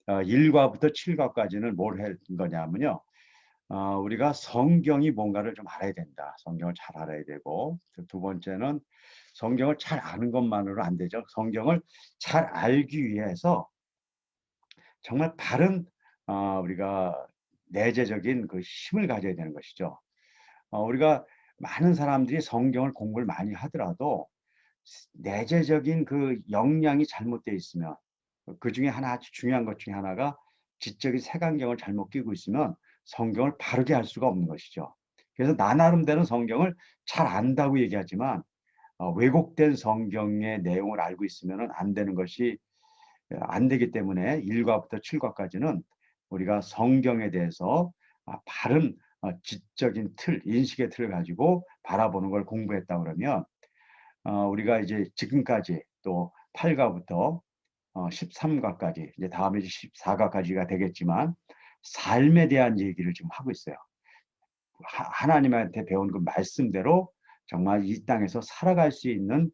1과부터 7과까지는 뭘 할 거냐면요. 우리가 성경이 뭔가를 좀 알아야 된다. 성경을 잘 알아야 되고, 두 번째는 성경을 잘 아는 것만으로 안 되죠. 성경을 잘 알기 위해서 정말 바른 우리가 내재적인 그 힘을 가져야 되는 것이죠. 우리가 많은 사람들이 성경을 공부를 많이 하더라도 내재적인 그 역량이 잘못되어 있으면, 그 중에 하나 아주 중요한 것 중에 하나가 지적인 색안경을 잘못 끼고 있으면 성경을 바르게 할 수가 없는 것이죠. 그래서 나 나름대로 성경을 잘 안다고 얘기하지만 왜곡된 성경의 내용을 알고 있으면 안 되는 것이 안 되기 때문에 1과부터 7과까지는 우리가 성경에 대해서 바른 지적인 틀, 인식의 틀을 가지고 바라보는 걸 공부했다 그러면 우리가 이제 지금까지 또 8과부터 13과까지, 이제 다음에 14과까지가 되겠지만 삶에 대한 얘기를 지금 하고 있어요. 하나님한테 배운 그 말씀대로 정말 이 땅에서 살아갈 수 있는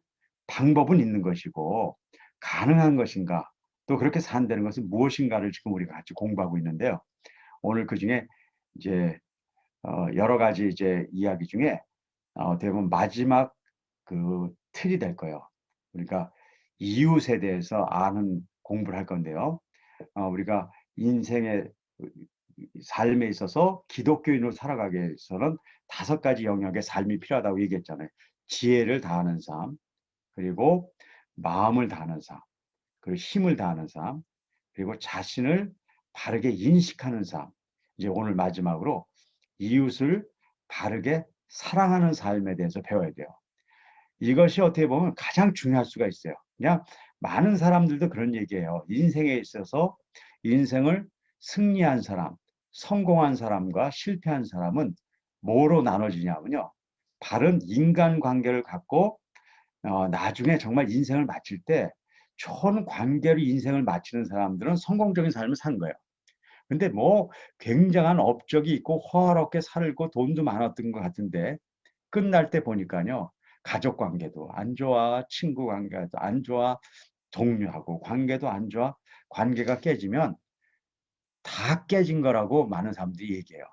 방법은 있는 것이고 가능한 것인가, 또 그렇게 산다는 것은 무엇인가를 지금 우리가 같이 공부하고 있는데요. 오늘 그 중에 이제 여러 가지 이제 이야기 중에 어떻게 보면 마지막 그 틀이 될 거예요. 그러니까 이웃에 대해서 아는 공부를 할 건데요. 우리가 인생의 삶에 있어서 기독교인으로 살아가기 위해서는 5가지 영역의 삶이 필요하다고 얘기했잖아요. 지혜를 다하는 삶, 그리고 마음을 다하는 삶, 그리고 힘을 다하는 삶, 그리고 자신을 바르게 인식하는 삶. 이제 오늘 마지막으로 이웃을 바르게 사랑하는 삶에 대해서 배워야 돼요. 이것이 어떻게 보면 가장 중요할 수가 있어요. 그냥 많은 사람들도 그런 얘기예요. 인생에 있어서 인생을 승리한 사람, 성공한 사람과 실패한 사람은 뭐로 나눠지냐면요. 바른 인간관계를 갖고 나중에 정말 인생을 마칠 때 좋은 관계로 인생을 마치는 사람들은 성공적인 삶을 산 거예요. 근데 뭐 굉장한 업적이 있고 호화롭게 살고 돈도 많았던 것 같은데 끝날 때 보니까요. 가족 관계도 안 좋아, 친구 관계도 안 좋아, 동료하고 관계도 안 좋아. 관계가 깨지면 다 깨진 거라고 많은 사람들이 얘기해요.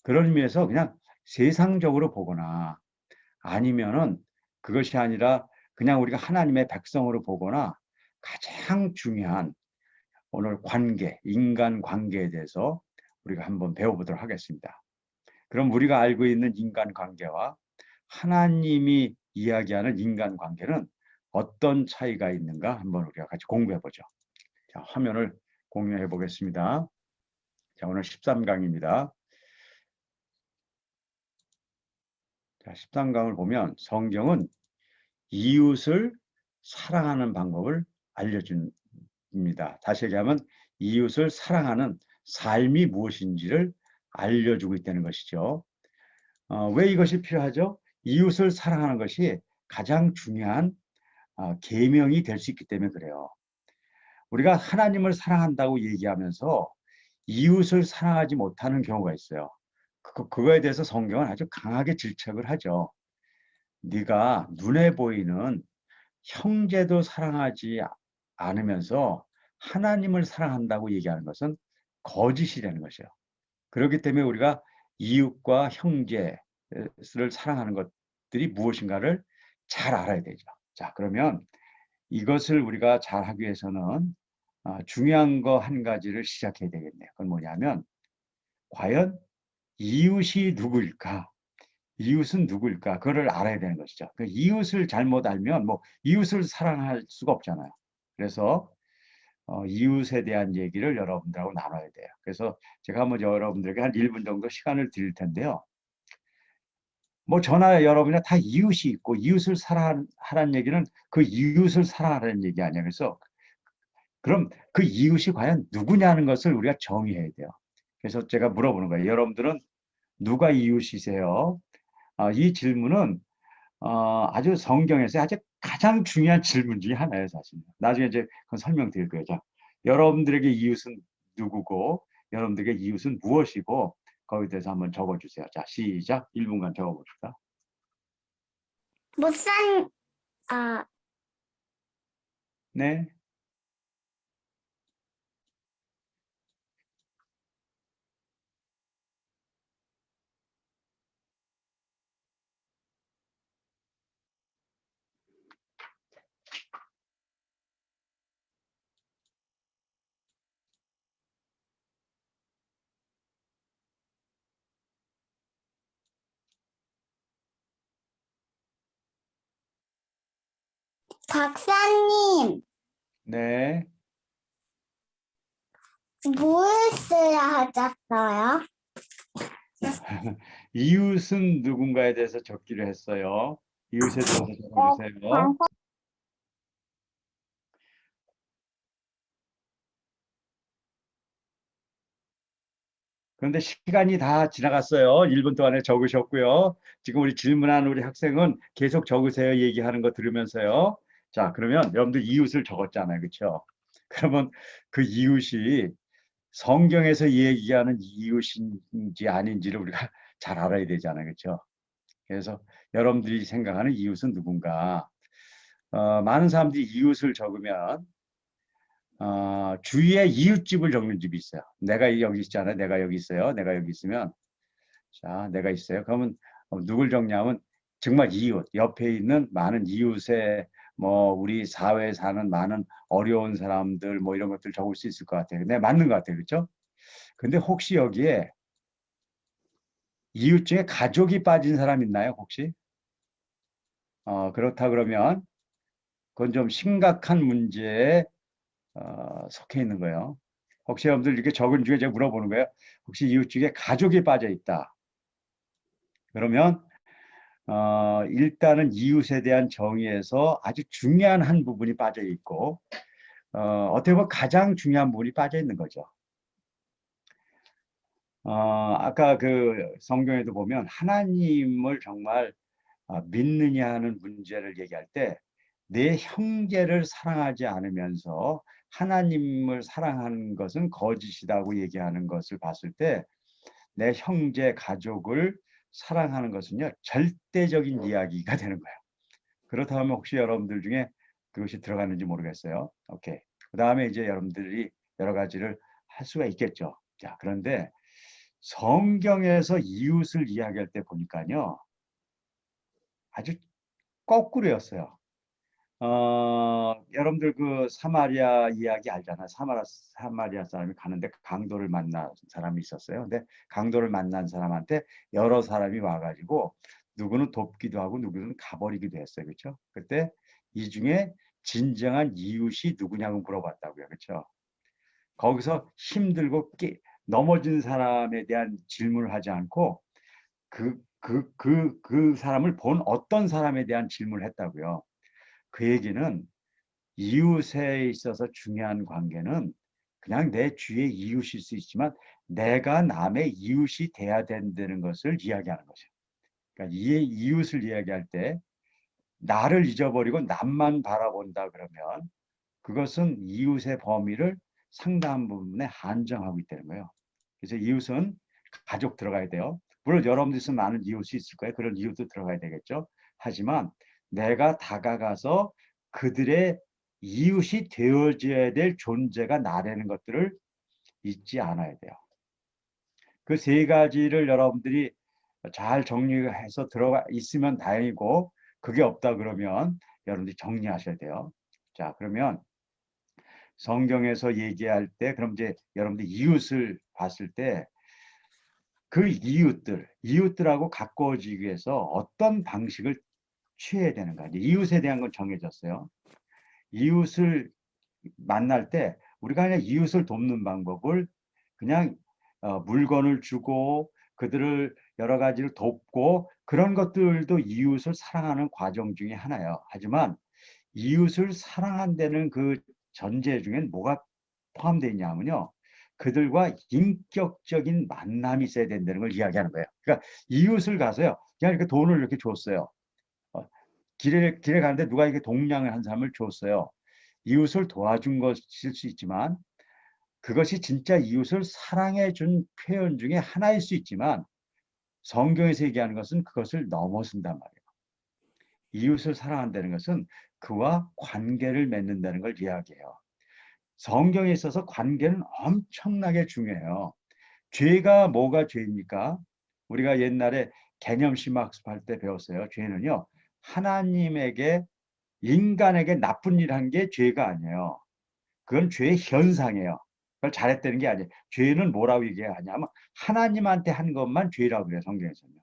그런 의미에서 그냥 세상적으로 보거나 아니면은 그것이 아니라 그냥 우리가 하나님의 백성으로 보거나 가장 중요한 오늘 관계, 인간 관계에 대해서 우리가 한번 배워보도록 하겠습니다. 그럼 우리가 알고 있는 인간 관계와 하나님이 이야기하는 인간 관계는 어떤 차이가 있는가 한번 우리가 같이 공부해 보죠. 자, 화면을 공유해 보겠습니다. 자, 오늘 13강입니다. 자, 13강을 보면 성경은 이웃을 사랑하는 방법을 알려줍니다. 다시 얘기하면 이웃을 사랑하는 삶이 무엇인지를 알려주고 있다는 것이죠. 왜 이것이 필요하죠? 이웃을 사랑하는 것이 가장 중요한 계명이 될 수 있기 때문에 그래요. 우리가 하나님을 사랑한다고 얘기하면서 이웃을 사랑하지 못하는 경우가 있어요. 그거에 대해서 성경은 아주 강하게 질책을 하죠. 네가 눈에 보이는 형제도 사랑하지 않으면서 하나님을 사랑한다고 얘기하는 것은 거짓이라는 것이에요. 그렇기 때문에 우리가 이웃과 형제를 사랑하는 것들이 무엇인가를 잘 알아야 되죠. 자, 그러면 이것을 우리가 잘 하기 위해서는 중요한 거 한 가지를 시작해야 되겠네요. 그건 뭐냐면 과연 이웃이 누구일까? 이웃은 누구일까? 그거를 알아야 되는 것이죠. 그 이웃을 잘못 알면 뭐 이웃을 사랑할 수가 없잖아요. 그래서 이웃에 대한 얘기를 여러분들하고 나눠야 돼요. 그래서 제가 한번 여러분들에게 한 1분 정도 시간을 드릴 텐데요. 뭐 저나 여러분이나 다 이웃이 있고 이웃을 사랑하라는 얘기는 그 이웃을 사랑하라는 얘기 아니에요. 그래서 그럼 그 이웃이 과연 누구냐는 것을 우리가 정의해야 돼요. 그래서 제가 물어보는 거예요. 여러분들은 누가 이웃이세요? 이 질문은 아주 성경에서 아주 가장 중요한 질문 중에 하나예요, 사실. 나중에 이제 그건 설명드릴 거예요. 자, 여러분들에게 이웃은 누구고, 여러분들에게 이웃은 무엇이고, 거기에 대해서 한번 적어주세요. 자, 시작. 1분간 적어봅시다. 못산 아 네. 박사님, 네. 뭘 써야 하셨어요? 이웃은 누군가에 대해서 적기로 했어요. 이웃에 대해서 적어주세요. 네, 그런데 시간이 다 지나갔어요. 1분 동안에 적으셨고요. 지금 우리 질문한 우리 학생은 계속 적으세요. 얘기하는 거 들으면서요. 자, 그러면 여러분들 이웃을 적었잖아요. 그렇죠? 그러면 그 이웃이 성경에서 얘기하는 이웃인지 아닌지를 우리가 잘 알아야 되잖아요. 그렇죠? 그래서 여러분들이 생각하는 이웃은 누군가? 많은 사람들이 이웃을 적으면 주위에 이웃집을 적는 집이 있어요. 내가 여기 있잖아요. 내가 여기 있어요. 내가 여기 있으면 자, 내가 있어요. 그러면 누굴 적냐면 정말 이웃, 옆에 있는 많은 이웃의 뭐 우리 사회에 사는 많은 어려운 사람들 뭐 이런 것들 적을 수 있을 것 같아요. 네, 맞는 것 같아요. 그렇죠? 근데 혹시 여기에 이웃 중에 가족이 빠진 사람 있나요? 혹시? 그렇다 그러면 그건 좀 심각한 문제에 속해 있는 거예요. 혹시 여러분들 이렇게 적은 중에 제가 물어보는 거예요. 혹시 이웃 중에 가족이 빠져 있다. 그러면 일단은 이웃에 대한 정의에서 아주 중요한 한 부분이 빠져 있고, 어떻게 보면 가장 중요한 부분이 빠져 있는 거죠. 아까 그 성경에도 보면 하나님을 정말 믿느냐 하는 문제를 얘기할 때 내 형제를 사랑하지 않으면서 하나님을 사랑하는 것은 거짓이라고 얘기하는 것을 봤을 때 내 형제, 가족을 사랑하는 것은요, 절대적인 이야기가 되는 거예요. 그렇다면 혹시 여러분들 중에 그것이 들어갔는지 모르겠어요. 오케이. 그 다음에 이제 여러분들이 여러 가지를 할 수가 있겠죠. 자, 그런데 성경에서 이웃을 이야기할 때 보니까요, 아주 거꾸로였어요. 여러분들 그 사마리아 이야기 알잖아요. 사마리아 사람이 가는데 강도를 만난 사람이 있었어요. 근데 강도를 만난 사람한테 여러 사람이 와가지고 누구는 돕기도 하고 누구는 가버리기도 했어요. 그렇죠? 그때 이 중에 진정한 이웃이 누구냐고 물어봤다고요. 그렇죠? 거기서 힘들고 넘어진 사람에 대한 질문을 하지 않고 그 사람을 본 어떤 사람에 대한 질문을 했다고요. 그 얘기는 이웃에 있어서 중요한 관계는 그냥 내 주위의 이웃일 수 있지만 내가 남의 이웃이 돼야 된다는 것을 이야기하는 거죠. 그러니까 이 이웃을 이야기할 때 나를 잊어버리고 남만 바라본다 그러면 그것은 이웃의 범위를 상당한 부분에 한정하고 있다는 거예요. 그래서 이웃은 가족 들어가야 돼요. 물론 여러분들 있으면 많은 이웃이 있을 거예요. 그런 이웃도 들어가야 되겠죠. 하지만 내가 다가가서 그들의 이웃이 되어줘야 될 존재가 나라는 것들을 잊지 않아야 돼요. 그 세 가지를 여러분들이 잘 정리해서 들어가 있으면 다행이고 그게 없다 그러면 여러분들이 정리하셔야 돼요. 자, 그러면 성경에서 얘기할 때 그럼 이제 여러분들 이웃을 봤을 때 그 이웃들하고 가까워지기 위해서 어떤 방식을 취해야 되는가. 이제 이웃에 대한 건 정해졌어요. 이웃을 만날 때 우리가 그냥 이웃을 돕는 방법을 그냥 물건을 주고 그들을 여러 가지를 돕고 그런 것들도 이웃을 사랑하는 과정 중에 하나예요. 하지만 이웃을 사랑한다는 그 전제 중엔 뭐가 포함되어 있냐면요. 그들과 인격적인 만남이 있어야 된다는 걸 이야기하는 거예요. 그러니까 이웃을 가서요. 그냥 이렇게 돈을 이렇게 줬어요. 어, 길에 가는데 누가 이렇게 동냥을 한 사람을 줬어요. 이웃을 도와준 것일 수 있지만 그것이 진짜 이웃을 사랑해 준 표현 중에 하나일 수 있지만 성경에서 얘기하는 것은 그것을 넘어선단 말이에요. 이웃을 사랑한다는 것은 그와 관계를 맺는다는 걸 이야기해요. 성경에 있어서 관계는 엄청나게 중요해요. 죄가 뭐가 죄입니까? 우리가 옛날에 개념 심학습할 때 배웠어요. 죄는요, 하나님에게, 인간에게 나쁜 일 한 게 죄가 아니에요. 그건 죄의 현상이에요. 그걸 잘했다는 게 아니에요. 죄는 뭐라고 얘기하냐면 하나님한테 한 것만 죄라고 그래요. 성경에서는요.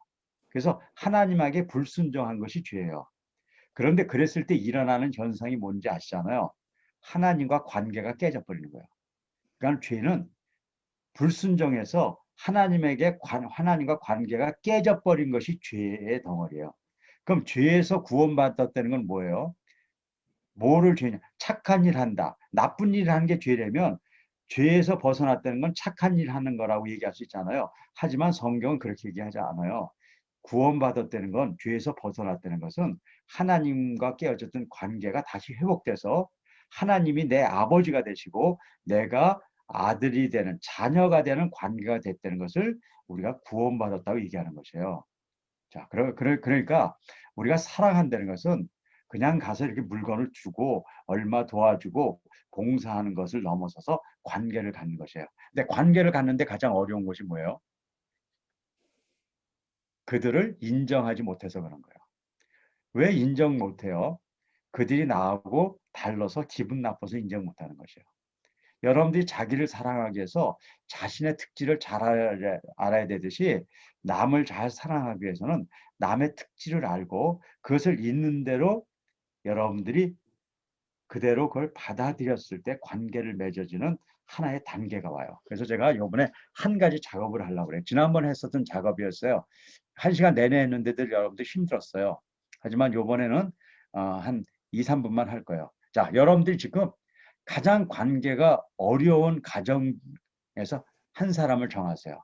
그래서 하나님에게 불순종한 것이 죄예요. 그런데 그랬을 때 일어나는 현상이 뭔지 아시잖아요. 하나님과 관계가 깨져버리는 거예요. 그러니까 죄는 불순종해서 하나님과 관계가 깨져버린 것이 죄의 덩어리예요. 그럼 죄에서 구원받았다는 건 뭐예요? 뭐를 죄냐? 착한 일 한다. 나쁜 일 하는 게 죄라면 죄에서 벗어났다는 건 착한 일 하는 거라고 얘기할 수 있잖아요. 하지만 성경은 그렇게 얘기하지 않아요. 구원받았다는 건 죄에서 벗어났다는 것은 하나님과 깨어졌던 관계가 다시 회복돼서 하나님이 내 아버지가 되시고 내가 아들이 되는 자녀가 되는 관계가 됐다는 것을 우리가 구원받았다고 얘기하는 것이에요. 자, 그러니까 우리가 사랑한다는 것은 그냥 가서 이렇게 물건을 주고 얼마 도와주고 봉사하는 것을 넘어서서 관계를 갖는 것이에요. 근데 관계를 갖는데 가장 어려운 것이 뭐예요? 그들을 인정하지 못해서 그런 거예요. 왜 인정 못해요? 그들이 나하고 달라서 기분 나빠서 인정 못하는 것이에요. 여러분들이 자기를 사랑하기 위해서 자신의 특질을 잘 알아야 되듯이 남을 잘 사랑하기 위해서는 남의 특질을 알고 그것을 있는 대로 여러분들이 그대로 그걸 받아들였을 때 관계를 맺어지는 하나의 단계가 와요. 그래서 제가 이번에 한 가지 작업을 하려고 그래요. 지난번에 했었던 작업이었어요. 한 시간 내내 했는데도 여러분들 힘들었어요. 하지만 이번에는 한 2, 3분만 할 거예요. 자, 여러분들이 지금 가장 관계가 어려운 가정에서 한 사람을 정하세요.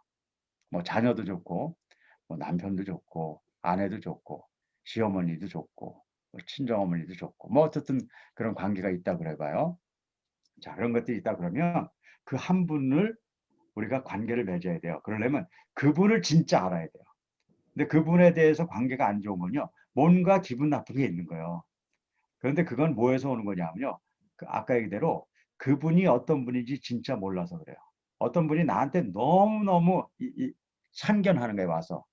뭐 자녀도 좋고, 뭐 남편도 좋고, 아내도 좋고, 시어머니도 좋고, 뭐 친정어머니도 좋고, 뭐 어쨌든 그런 관계가 있다 그래봐요. 자, 그런 것들이 있다 그러면 그 한 분을 우리가 관계를 맺어야 돼요. 그러려면 그분을 진짜 알아야 돼요. 근데 그분에 대해서 관계가 안 좋은 건요, 뭔가 기분 나쁜 게 있는 거예요. 그런데 그건 뭐에서 오는 거냐면요. 그 아까 얘기대로 그분이 어떤 분인지 진짜 몰라서 그래요. 어떤 분이 나한테 너무너무 참견하는 거예요, 와서.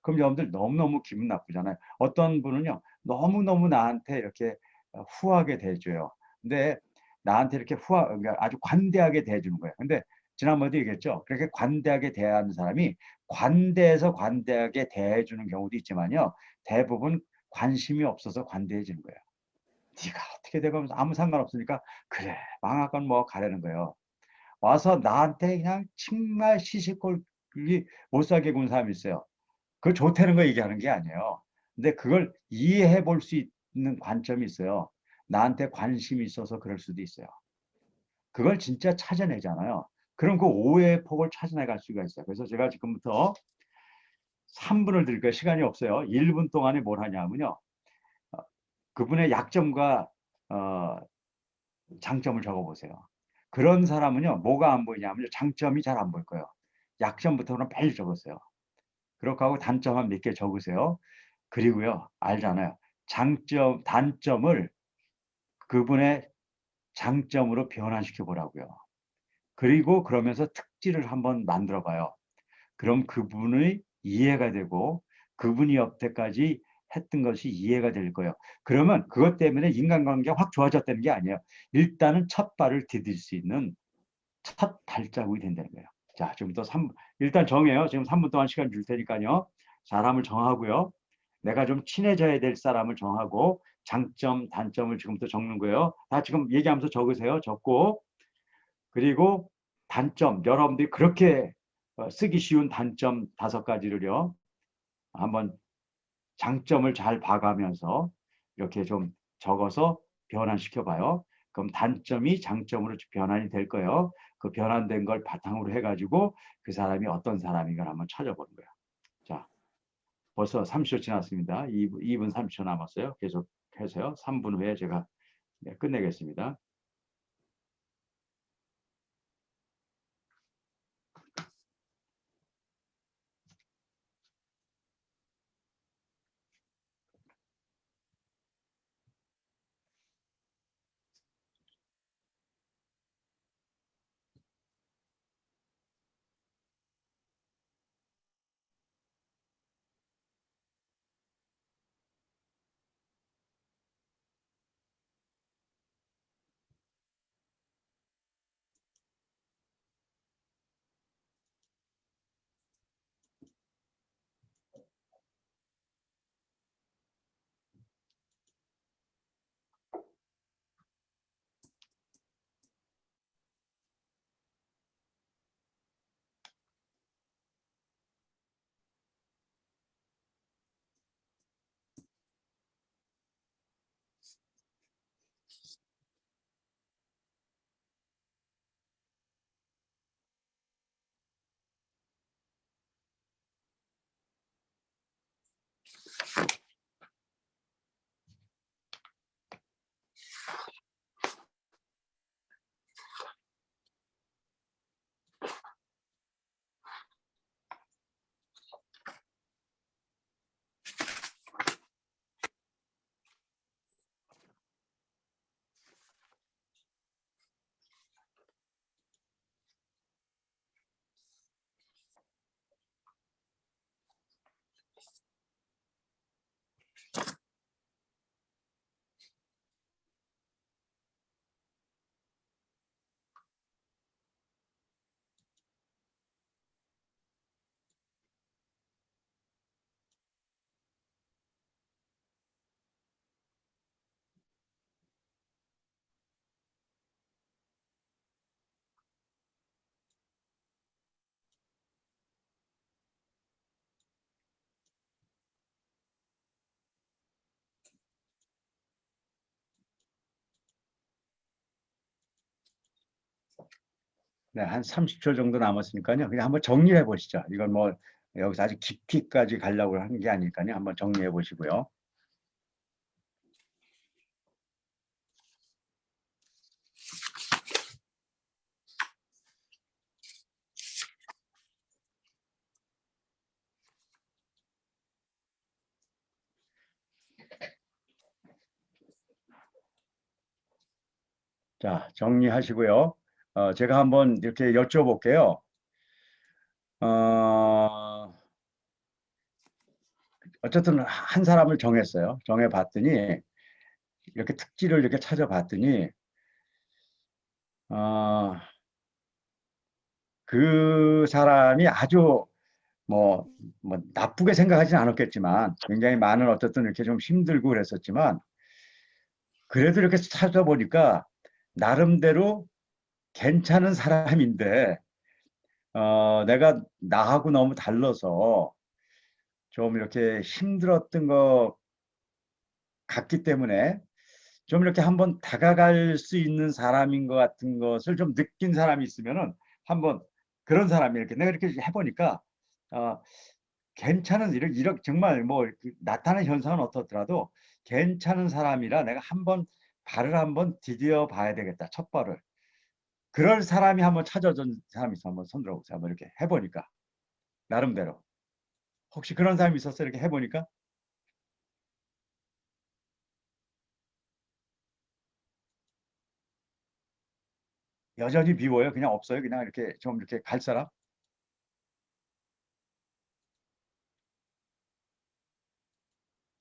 그럼 여러분들 너무너무 기분 나쁘잖아요. 어떤 분은요, 너무너무 나한테 이렇게 후하게 대해줘요. 근데 나한테 이렇게 그러니까 아주 관대하게 대해주는 거예요. 근데 지난번에도 얘기했죠. 그렇게 관대하게 대하는 사람이 관대해서 관대하게 대해주는 경우도 있지만요. 대부분 관심이 없어서 관대해지는 거예요. 네가 어떻게 되고 아무 상관없으니까 그래 망할 뭐 가려는 거예요. 와서 나한테 그냥 정말 시시콜콜 못 살게 군 사람이 있어요. 그 좋다는 거 얘기하는 게 아니에요. 근데 그걸 이해해 볼 수 있는 관점이 있어요. 나한테 관심이 있어서 그럴 수도 있어요. 그걸 진짜 찾아내잖아요. 그럼 그 오해의 폭을 찾아내갈 수가 있어요. 그래서 제가 지금부터 3분을 드릴게요. 시간이 없어요. 1분 동안에 뭘 하냐면요. 어, 그분의 약점과 어, 장점을 적어보세요. 그런 사람은요, 뭐가 안 보이냐면요, 장점이 잘 안 보일 거예요. 약점부터는 빨리 적으세요. 그렇게 하고 단점 한 몇 개 적으세요. 그리고요, 알잖아요. 단점을 그분의 장점으로 변환시켜 보라고요. 그리고 그러면서 특질을 한번 만들어 봐요. 그럼 그분의 이해가 되고 그분이 여태까지 했던 것이 이해가 될 거예요. 그러면 그것 때문에 인간관계가 확 좋아졌다는 게 아니에요. 일단은 첫 발을 디딜 수 있는 첫 발자국이 된다는 거예요. 자, 지금부터 일단 정해요. 지금 3분 동안 시간 줄 테니까요. 사람을 정하고요. 내가 좀 친해져야 될 사람을 정하고 장점, 단점을 지금부터 적는 거예요. 다 지금 얘기하면서 적으세요. 적고 그리고 단점, 여러분들이 그렇게 쓰기 쉬운 단점 5가지를요. 한번 장점을 잘 봐가면서 이렇게 좀 적어서 변환시켜 봐요. 그럼 단점이 장점으로 변환이 될 거예요. 그 변환된 걸 바탕으로 해가지고 그 사람이 어떤 사람인가 한번 찾아보는 거예요. 자, 벌써 30초 지났습니다. 2분 30초 남았어요. 계속 해서요. 3분 후에 제가 끝내겠습니다. 네, 한 30초 정도 남았으니까요. 그냥 한번 정리해 보시죠. 이건 뭐 여기서 아주 깊이까지 가려고 하는 게 아니니까요. 한번 정리해 보시고요. 자, 정리하시고요. 제가 한번 이렇게 여쭤볼게요. 어, 어쨌든 한 사람을 정했어요. 정해봤더니 이렇게 특질을 이렇게 찾아봤더니 어, 그 사람이 아주 뭐, 뭐 나쁘게 생각하지는 않았겠지만 굉장히 많은 어쨌든 이렇게 좀 힘들고 그랬었지만 그래도 이렇게 찾아보니까 나름대로 괜찮은 사람인데 내가 나하고 너무 달라서 좀 이렇게 힘들었던 것 같기 때문에 좀 이렇게 한번 다가갈 수 있는 사람인 것 같은 것을 좀 느낀 사람이 있으면은 한번 그런 사람이 이렇게 내가 이렇게 해보니까 어, 괜찮은 이렇게 정말 뭐 나타나는 현상은 어떻더라도 괜찮은 사람이라 내가 한번 발을 한번 디디어 봐야 되겠다 첫 발을 그럴 사람이 한번 찾아준 사람이 있어 한번 손 들어보세요 한번 이렇게 해보니까 나름대로 혹시 그런 사람이 있었어요 이렇게 해보니까 여전히 미워요 그냥 없어요 그냥 이렇게 좀 이렇게 갈 사람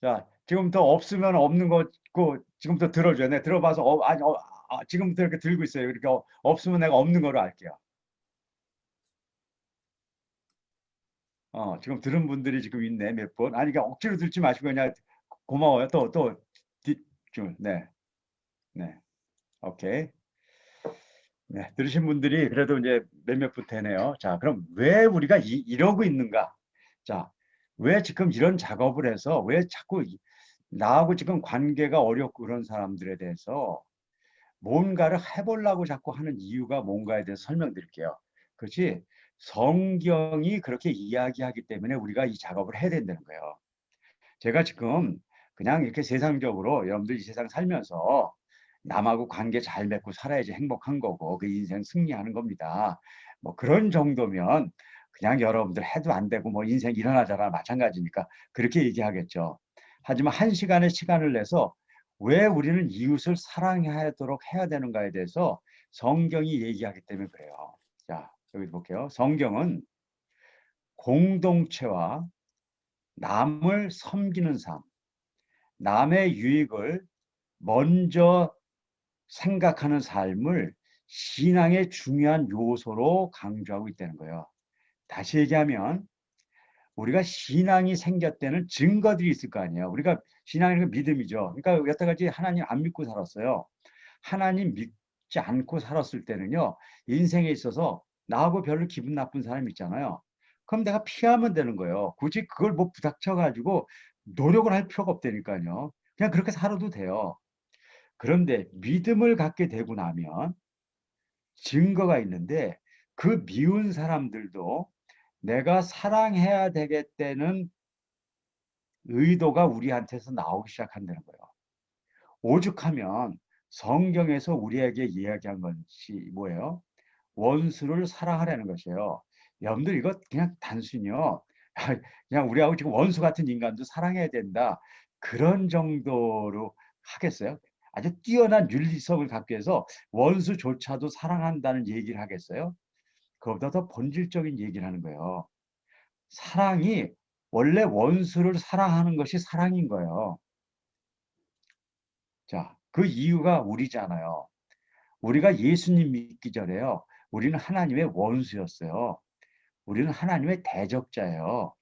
자, 지금부터 없으면 없는 거고 지금부터 들어줘요. 내가 들어봐서 아니 지금부터 이렇게 들고 있어요. 이렇게 없으면 내가 없는 거로 알게요. 지금 들은 분들이 지금 있네 몇 분. 아니 그러니까 억지로 들지 마시고 그냥 고마워요. 네, 네, 오케이. 네, 들으신 분들이 그래도 이제 몇몇 분 되네요. 자, 그럼 왜 우리가 이러고 있는가? 자, 왜 지금 이런 작업을 해서 왜 자꾸 나하고 지금 관계가 어렵고 그런 사람들에 대해서 뭔가를 해보려고 자꾸 하는 이유가 뭔가에 대해서 설명드릴게요. 그렇지? 성경이 그렇게 이야기하기 때문에 우리가 이 작업을 해야 된다는 거예요. 제가 지금 그냥 이렇게 세상적으로 여러분들 이 세상 살면서 남하고 관계 잘 맺고 살아야지 행복한 거고 그 인생 승리하는 겁니다. 뭐 그런 정도면 그냥 여러분들 해도 안 되고 뭐 인생 일어나잖아 마찬가지니까 그렇게 얘기하겠죠. 하지만 한 시간의 시간을 내서 왜 우리는 이웃을 사랑하도록 해야 되는가에 대해서 성경이 얘기하기 때문에 그래요. 자, 여기 볼게요. 성경은 공동체와 남을 섬기는 삶, 남의 유익을 먼저 생각하는 삶을 신앙의 중요한 요소로 강조하고 있다는 거예요. 다시 얘기하면 우리가 신앙이 생겼다는 증거들이 있을 거 아니에요. 우리가 신앙이라는 건 믿음이죠. 그러니까 여태까지 하나님 안 믿고 살았어요. 하나님 믿지 않고 살았을 때는요. 인생에 있어서 나하고 별로 기분 나쁜 사람 있잖아요. 그럼 내가 피하면 되는 거예요. 굳이 그걸 뭐 부닥쳐 가지고 노력을 할 필요가 없다니까요. 그냥 그렇게 살아도 돼요. 그런데 믿음을 갖게 되고 나면 증거가 있는데 그 미운 사람들도 내가 사랑해야 되겠다는 의도가 우리한테서 나오기 시작한다는 거예요. 오죽하면 성경에서 우리에게 이야기한 것이 뭐예요? 원수를 사랑하라는 것이에요. 여러분들 이거 그냥 단순히요. 그냥 우리하고 지금 원수 같은 인간도 사랑해야 된다. 그런 정도로 하겠어요? 아주 뛰어난 윤리성을 갖기 위해서 원수조차도 사랑한다는 얘기를 하겠어요? 그보다 더 본질적인 얘기를 하는 거예요. 사랑이 원래 원수를 사랑하는 것이 사랑인 거예요. 자, 그 이유가 우리잖아요. 우리가 예수님 믿기 전에요. 우리는 하나님의 원수였어요. 우리는 하나님의 대적자예요.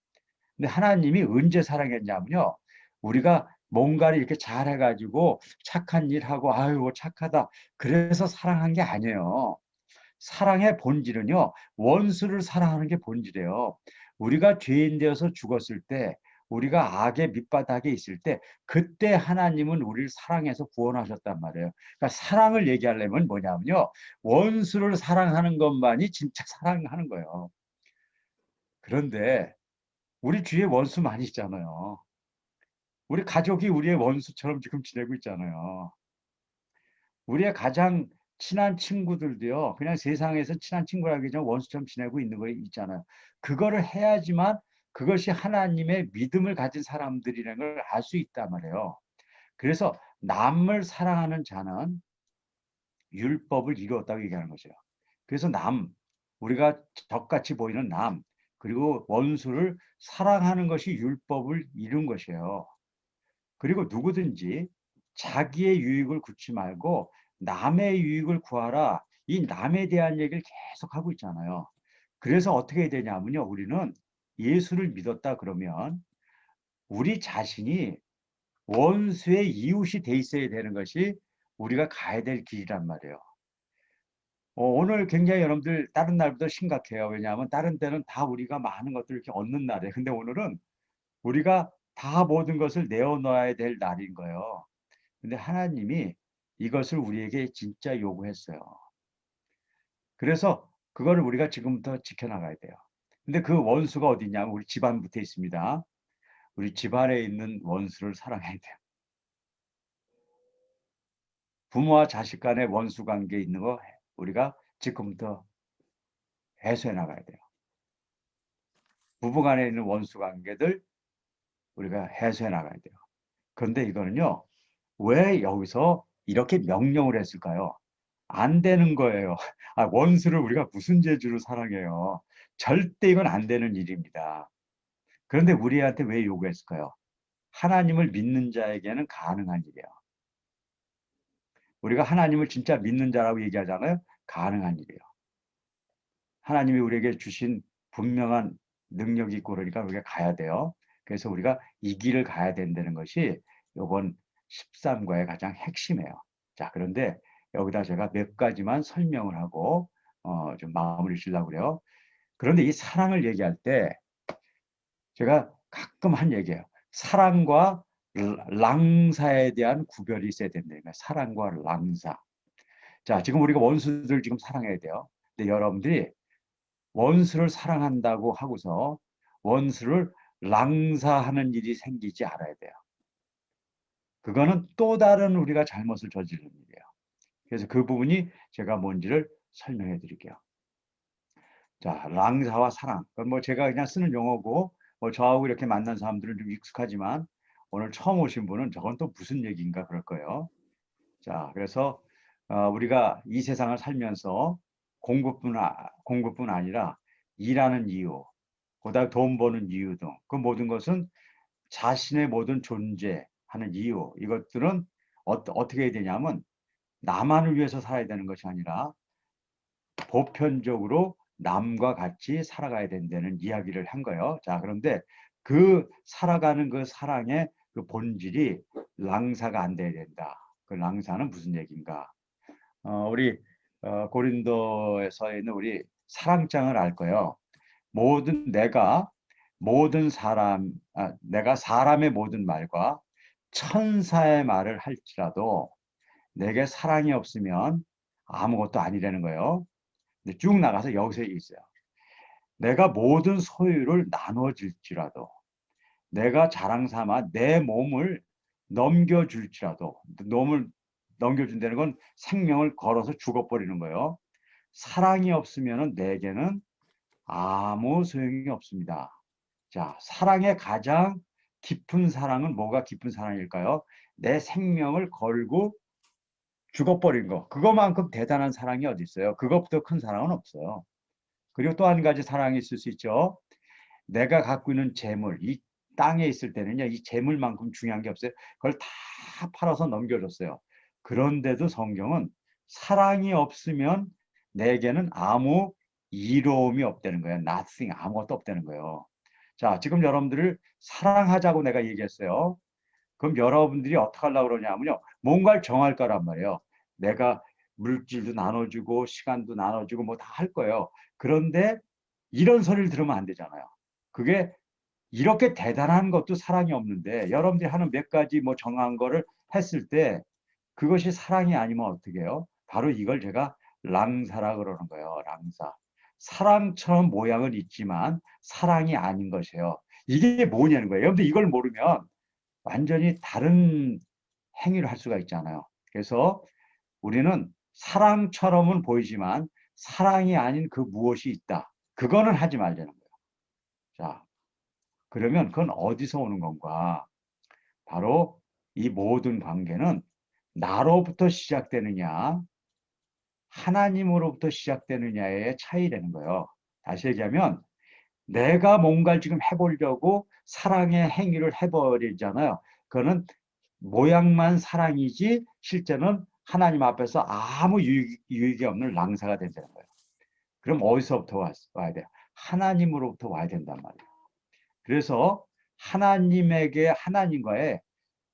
근데 하나님이 언제 사랑했냐면요. 우리가 뭔가를 이렇게 잘해가지고 착한 일 하고 아유 착하다. 그래서 사랑한 게 아니에요. 사랑의 본질은요. 원수를 사랑하는 게 본질이에요. 우리가 죄인 되어서 죽었을 때 우리가 악의 밑바닥에 있을 때 그때 하나님은 우리를 사랑해서 구원하셨단 말이에요. 그러니까 사랑을 얘기하려면 뭐냐면요. 원수를 사랑하는 것만이 진짜 사랑하는 거예요. 그런데 우리 주위에 원수 많이 있잖아요. 우리 가족이 우리의 원수처럼 지금 지내고 있잖아요. 우리의 가장 친한 친구들도요, 그냥 세상에서 친한 친구라기 전 원수처럼 지내고 있는 거 있잖아요. 그거를 해야지만 그것이 하나님의 믿음을 가진 사람들이라는 걸 알 수 있단 말이에요. 그래서 남을 사랑하는 자는 율법을 이루었다고 얘기하는 거죠. 그래서 우리가 적같이 보이는 그리고 원수를 사랑하는 것이 율법을 이룬 것이에요. 그리고 누구든지 자기의 유익을 구치 말고 남의 유익을 구하라. 이 남에 대한 얘기를 계속 하고 있잖아요. 그래서 어떻게 되냐면요. 우리는 예수를 믿었다 그러면 우리 자신이 원수의 이웃이 돼 있어야 되는 것이 우리가 가야 될 길이란 말이에요. 오늘 굉장히 여러분들 다른 날보다 심각해요. 왜냐하면 다른 때는 다 우리가 많은 것들을 이렇게 얻는 날이에요. 근데 오늘은 우리가 다 모든 것을 내어놓아야 될 날인 거예요. 근데 하나님이 이것을 우리에게 진짜 요구했어요. 그래서 그거를 우리가 지금부터 지켜나가야 돼요. 근데 그 원수가 어디 있냐면 우리 집안부터 있습니다. 우리 집안에 있는 원수를 사랑해야 돼요. 부모와 자식 간의 원수 관계에 있는 거 우리가 지금부터 해소해 나가야 돼요. 부부 간에 있는 원수 관계들 우리가 해소해 나가야 돼요. 그런데 이거는요, 왜 여기서 이렇게 명령을 했을까요? 안 되는 거예요. 원수를 우리가 무슨 재주로 사랑해요. 절대 이건 안 되는 일입니다. 그런데 우리한테 왜 요구했을까요? 하나님을 믿는 자에게는 가능한 일이에요. 우리가 하나님을 진짜 믿는 자라고 얘기하잖아요. 가능한 일이에요. 하나님이 우리에게 주신 분명한 능력이 있고 그러니까 우리가 가야 돼요. 그래서 우리가 이 길을 가야 된다는 것이 이번 13과의 가장 핵심이에요. 자, 그런데 여기다 제가 몇 가지만 설명을 하고 좀 마무리 지려고 그래요. 그런데 이 사랑을 얘기할 때 제가 가끔 한 얘기예요. 사랑과 랑사에 대한 구별이 있어야 된다는 거예요. 사랑과 랑사. 자, 지금 우리가 원수들 지금 사랑해야 돼요. 근데 여러분들이 원수를 사랑한다고 하고서 원수를 랑사하는 일이 생기지 않아야 돼요. 그거는 또 다른 우리가 잘못을 저지르는 일이에요. 그래서 그 부분이 제가 뭔지를 설명해 드릴게요. 자, 랑사와 사랑. 그건 뭐 제가 그냥 쓰는 용어고 저하고 이렇게 만난 사람들은 좀 익숙하지만 오늘 처음 오신 분은 저건 또 무슨 얘기인가 그럴 거예요. 자, 그래서 우리가 이 세상을 살면서 공부뿐 아니라 일하는 이유, 그다음 돈 버는 이유 등 그 모든 것은 자신의 모든 존재하는 이유 이것들은 어떻게 해야 되냐면 나만을 위해서 살아야 되는 것이 아니라 보편적으로 남과 같이 살아가야 된다는 이야기를 한 거예요. 자, 그런데 그 살아가는 그 사랑의 그 본질이 랑사가 안 돼야 된다. 그 랑사는 무슨 얘기인가? 우리 고린도에서 있는 우리 사랑장을 알 거예요. 내가 사람의 모든 말과 천사의 말을 할지라도 내게 사랑이 없으면 아무것도 아니라는 거예요. 근데 쭉 나가서 여기서 있어요. 내가 모든 소유를 나눠줄지라도 내가 자랑 삼아 내 몸을 넘겨줄지라도 몸을 넘겨준다는 건 생명을 걸어서 죽어버리는 거예요. 사랑이 없으면 내게는 아무 소용이 없습니다. 자, 사랑의 가장 깊은 사랑은 뭐가 깊은 사랑일까요? 내 생명을 걸고 죽어버린 거. 그거만큼 대단한 사랑이 어디 있어요? 그것보다 큰 사랑은 없어요. 그리고 또 한 가지 사랑이 있을 수 있죠. 내가 갖고 있는 재물, 이 땅에 있을 때는요, 이 재물만큼 중요한 게 없어요. 그걸 다 팔아서 넘겨줬어요. 그런데도 성경은 사랑이 없으면 내게는 아무 이로움이 없다는 거예요. nothing, 아무것도 없다는 거예요. 자, 지금 여러분들을 사랑하자고 내가 얘기했어요. 그럼 여러분들이 어떻게 하려고 그러냐면요. 뭔가를 정할 거란 말이에요. 내가 물질도 나눠주고 시간도 나눠주고 뭐 다 할 거예요. 그런데 이런 소리를 들으면 안 되잖아요. 그게 이렇게 대단한 것도 사랑이 없는데 여러분들이 하는 몇 가지 뭐 정한 거를 했을 때 그것이 사랑이 아니면 어떻게 해요? 바로 이걸 제가 랑사라 그러는 거예요. 랑사. 사랑처럼 모양은 있지만 사랑이 아닌 것이에요. 이게 뭐냐는 거예요. 여러분들 이걸 모르면 완전히 다른 행위를 할 수가 있잖아요. 그래서 우리는 사랑처럼은 보이지만 사랑이 아닌 그 무엇이 있다. 그거는 하지 말자는 거예요. 자, 그러면 그건 어디서 오는 건가? 바로 이 모든 관계는 나로부터 시작되느냐, 하나님으로부터 시작되느냐의 차이라는 거예요. 다시 얘기하면 내가 뭔가를 지금 해보려고 사랑의 행위를 해버리잖아요. 그거는 모양만 사랑이지 실제는 하나님 앞에서 아무 유익이 없는 랑사가 된다는 거예요. 그럼 어디서부터 와야 돼요? 하나님으로부터 와야 된단 말이에요. 그래서 하나님과의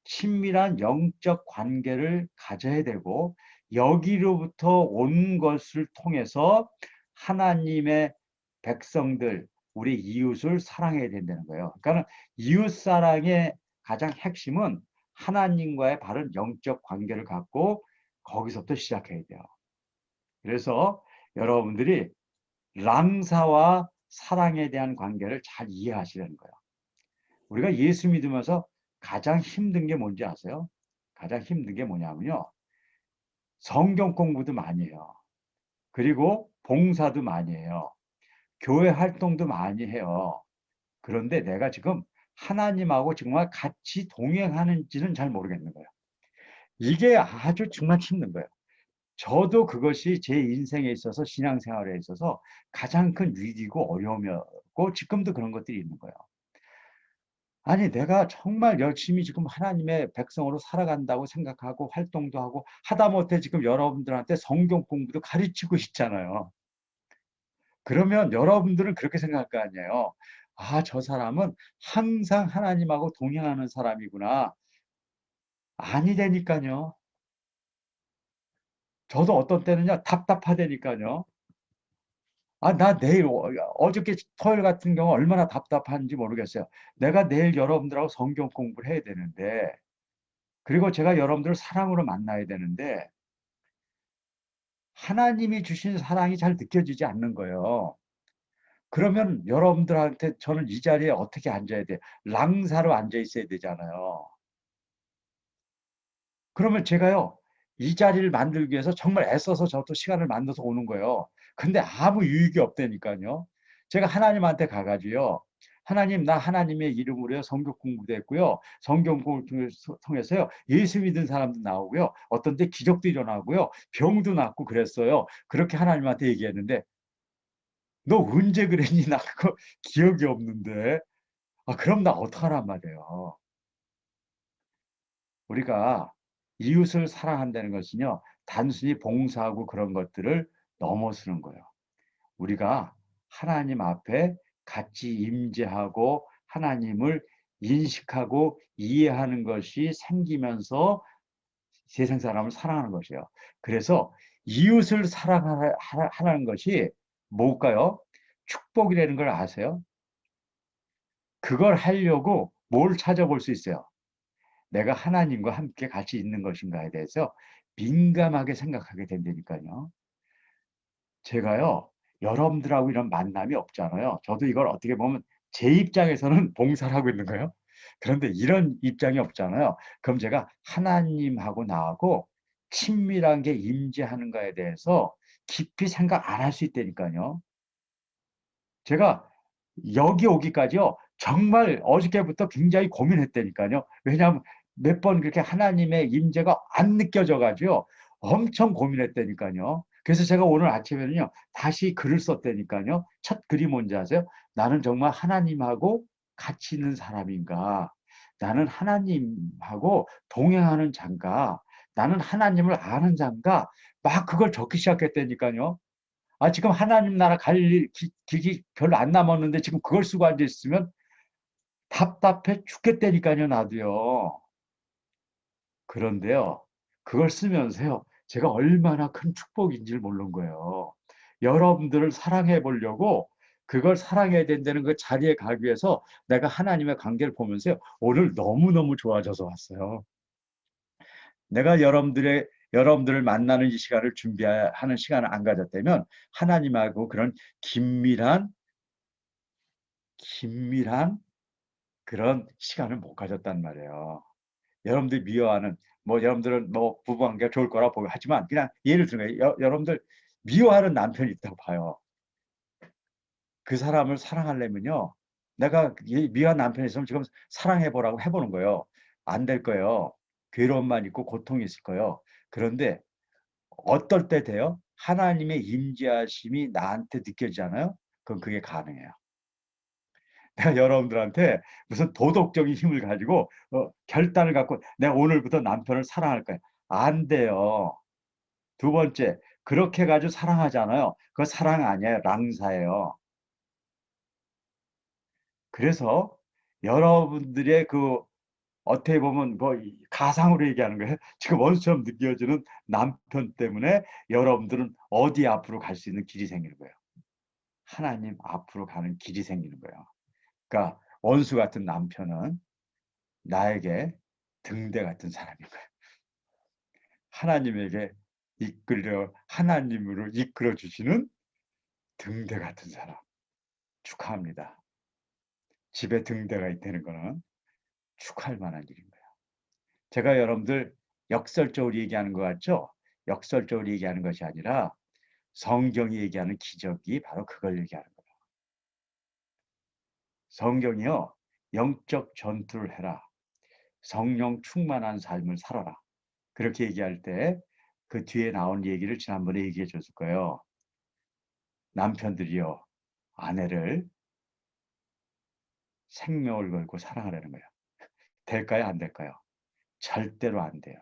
친밀한 영적 관계를 가져야 되고 여기로부터 온 것을 통해서 하나님의 백성들, 우리 이웃을 사랑해야 된다는 거예요. 그러니까 이웃 사랑의 가장 핵심은 하나님과의 바른 영적 관계를 갖고 거기서부터 시작해야 돼요. 그래서 여러분들이 랑사와 사랑에 대한 관계를 잘 이해하시려는 거예요. 우리가 예수 믿으면서 가장 힘든 게 뭔지 아세요? 가장 힘든 게 뭐냐면요. 성경 공부도 많이 해요. 그리고 봉사도 많이 해요. 교회 활동도 많이 해요. 그런데 내가 지금 하나님하고 정말 같이 동행하는지는 잘 모르겠는 거예요. 이게 아주 정말 힘든 거예요. 저도 그것이 제 인생에 있어서 신앙생활에 있어서 가장 큰 위기고 어려움이었고 지금도 그런 것들이 있는 거예요. 아니, 내가 정말 열심히 지금 하나님의 백성으로 살아간다고 생각하고 활동도 하고 하다못해 지금 여러분들한테 성경 공부도 가르치고 있잖아요. 그러면 여러분들은 그렇게 생각할 거 아니에요. 아, 저 사람은 항상 하나님하고 동행하는 사람이구나. 아니라니까요. 저도 어떤 때는요, 답답하다니까요. 아, 나 내일, 어저께 토요일 같은 경우 얼마나 답답한지 모르겠어요. 내가 내일 여러분들하고 성경 공부를 해야 되는데, 그리고 제가 여러분들을 사랑으로 만나야 되는데, 하나님이 주신 사랑이 잘 느껴지지 않는 거예요. 그러면 여러분들한테 저는 이 자리에 어떻게 앉아야 돼요? 랑사로 앉아 있어야 되잖아요. 그러면 제가요, 이 자리를 만들기 위해서 정말 애써서 저도 시간을 만들어서 오는 거예요. 근데 아무 유익이 없다니까요. 제가 하나님한테 가가지고요. 하나님, 나 하나님의 이름으로요, 성경 공부도 했고요. 성경 공부를 통해서요, 예수 믿은 사람도 나오고요. 어떤 때 기적도 일어나고요. 병도 낫고 그랬어요. 그렇게 하나님한테 얘기했는데, 너 언제 그랬니? 나 그거 기억이 없는데. 아, 그럼 나 어떡하란 말이에요. 우리가 이웃을 사랑한다는 것은요, 단순히 봉사하고 그런 것들을 넘어서는 거예요. 우리가 하나님 앞에 같이 임재하고 하나님을 인식하고 이해하는 것이 생기면서 세상 사람을 사랑하는 것이에요. 그래서 이웃을 사랑하는 것이 뭘까요? 축복이라는 걸 아세요? 그걸 하려고 뭘 찾아볼 수 있어요? 내가 하나님과 함께 같이 있는 것인가에 대해서 민감하게 생각하게 된다니까요. 제가요, 여러분들하고 이런 만남이 없잖아요. 저도 이걸 어떻게 보면 제 입장에서는 봉사를 하고 있는 거예요. 그런데 이런 입장이 없잖아요. 그럼 제가 하나님하고 나하고 친밀한 게 임재하는가에 대해서 깊이 생각 안 할 수 있다니까요. 제가 여기 오기까지요, 정말 어저께부터 굉장히 고민했다니까요. 왜냐하면 몇 번 그렇게 하나님의 임재가 안 느껴져가지고 엄청 고민했다니까요. 그래서 제가 오늘 아침에는요, 다시 글을 썼다니까요. 첫 글이 뭔지 아세요? 나는 정말 하나님하고 같이 있는 사람인가? 나는 하나님하고 동행하는 자인가? 나는 하나님을 아는 자인가? 막 그걸 적기 시작했다니까요. 아, 지금 하나님 나라 갈 길이 별로 안 남았는데 지금 그걸 쓰고 앉아 있으면 답답해 죽겠다니까요, 나도요. 그런데요, 그걸 쓰면서요, 제가 얼마나 큰 축복인지를 모르는 거예요. 여러분들을 사랑해 보려고 그걸 사랑해야 된다는 그 자리에 가기 위해서 내가 하나님의 관계를 보면서 오늘 너무너무 좋아져서 왔어요. 내가 여러분들을 만나는 이 시간을 준비하는 시간을 안 가졌다면 하나님하고 그런 긴밀한 그런 시간을 못 가졌단 말이에요. 여러분들이 미워하는, 뭐 여러분들은 뭐 부부관계가 좋을 거라고 보고 하지만 그냥 예를 들면 여러분들 미워하는 남편이 있다고 봐요. 그 사람을 사랑하려면요, 내가 미워한 남편이 있으면 지금 사랑해보라고 해보는 거예요. 안 될 거예요. 괴로움만 있고 고통이 있을 거예요. 그런데 어떨 때 돼요? 하나님의 임재하심이 나한테 느껴지잖아요. 그럼 그게 가능해요. 내가 여러분들한테 무슨 도덕적인 힘을 가지고 결단을 갖고 내가 오늘부터 남편을 사랑할 거야. 안 돼요. 두 번째, 그렇게 가지고 사랑하잖아요. 그거 사랑 아니에요. 랑사예요. 그래서 여러분들의 그 어떻게 보면 뭐 가상으로 얘기하는 거예요. 지금 원수처럼 느껴지는 남편 때문에 여러분들은 어디 앞으로 갈 수 있는 길이 생기는 거예요. 하나님 앞으로 가는 길이 생기는 거예요. 그러니까 원수 같은 남편은 나에게 등대 같은 사람인 거예요. 하나님에게 하나님으로 이끌어 주시는 등대 같은 사람. 축하합니다. 집에 등대가 있다는 거는 축하할 만한 일인 거예요. 제가 여러분들 역설적으로 얘기하는 것 같죠? 역설적으로 얘기하는 것이 아니라 성경이 얘기하는 기적이 바로 그걸 얘기하는 거예요. 성경이요, 영적 전투를 해라. 성령 충만한 삶을 살아라. 그렇게 얘기할 때 그 뒤에 나온 얘기를 지난번에 얘기해 줬을 거예요. 남편들이요, 아내를 생명을 걸고 사랑하라는 거예요. 될까요? 안 될까요? 절대로 안 돼요.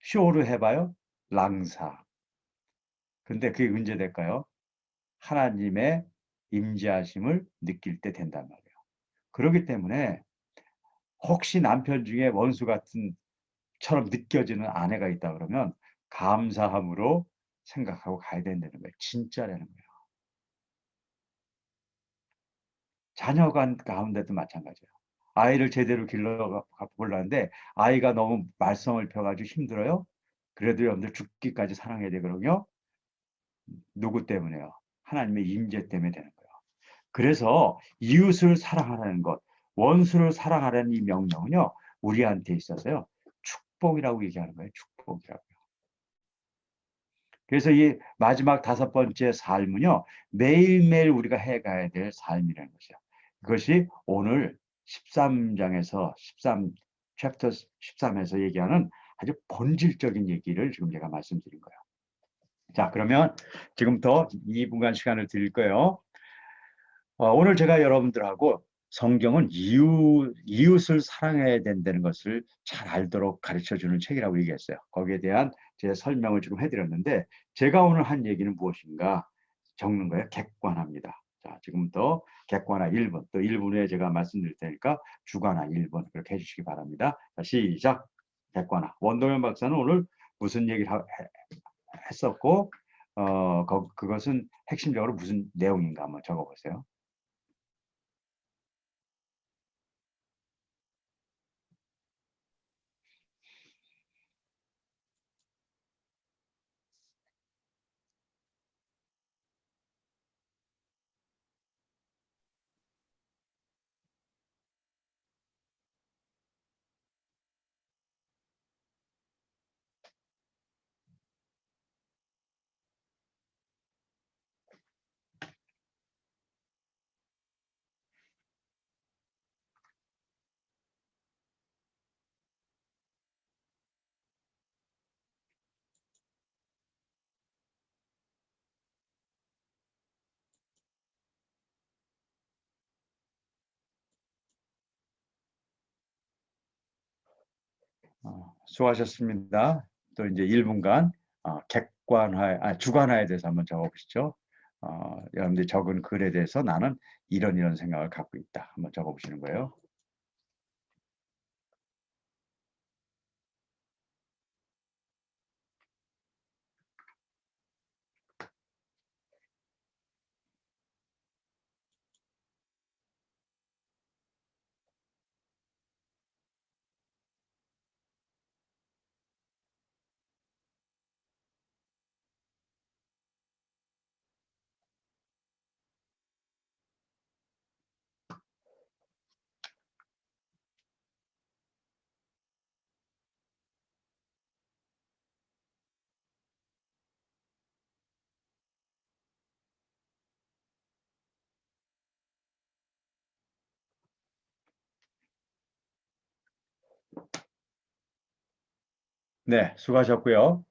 쇼로 해봐요? 랑사. 근데 그게 언제 될까요? 하나님의 임재하심을 느낄 때 된단 말이에요. 그렇기 때문에 혹시 남편 중에 원수 같은 처럼 느껴지는 아내가 있다 그러면 감사함으로 생각하고 가야 된다는 거예요. 진짜라는 거예요. 자녀가 가운데도 마찬가지예요. 아이를 제대로 길러 보려는데 아이가 너무 말썽을 펴가지고 힘들어요. 그래도 여러분들 죽기까지 사랑해야 되거든요. 누구 때문에요? 하나님의 임재 때문에 되는 거예요. 그래서 이웃을 사랑하라는 것, 원수를 사랑하라는 이 명령은요, 우리한테 있어서요, 축복이라고 얘기하는 거예요. 축복이라고. 그래서 이 마지막 다섯 번째 삶은요, 매일매일 우리가 해가야 될 삶이라는 것이요. 그것이 오늘 13장에서 챕터 13에서 얘기하는 아주 본질적인 얘기를 지금 제가 말씀드린 거예요. 자, 그러면 지금부터 2분간 시간을 드릴 거예요. 오늘 제가 여러분들하고 성경은 이웃을 사랑해야 된다는 것을 잘 알도록 가르쳐 주는 책이라고 얘기했어요. 거기에 대한 제 설명을 지금 해드렸는데, 제가 오늘 한 얘기는 무엇인가 적는 거예요. 객관화입니다. 자, 지금부터 객관화 1분, 또 1분 후에 제가 말씀드릴 테니까 주관화 1분, 그렇게 해주시기 바랍니다. 자, 시작. 객관화. 원동현 박사는 오늘 무슨 얘기를 했었고, 그것은 핵심적으로 무슨 내용인가 한번 적어보세요. 수고하셨습니다. 또 이제 1분간 주관화에 대해서 한번 적어보시죠. 여러분들이 적은 글에 대해서 나는 이런 생각을 갖고 있다. 한번 적어보시는 거예요. 네, 수고하셨고요.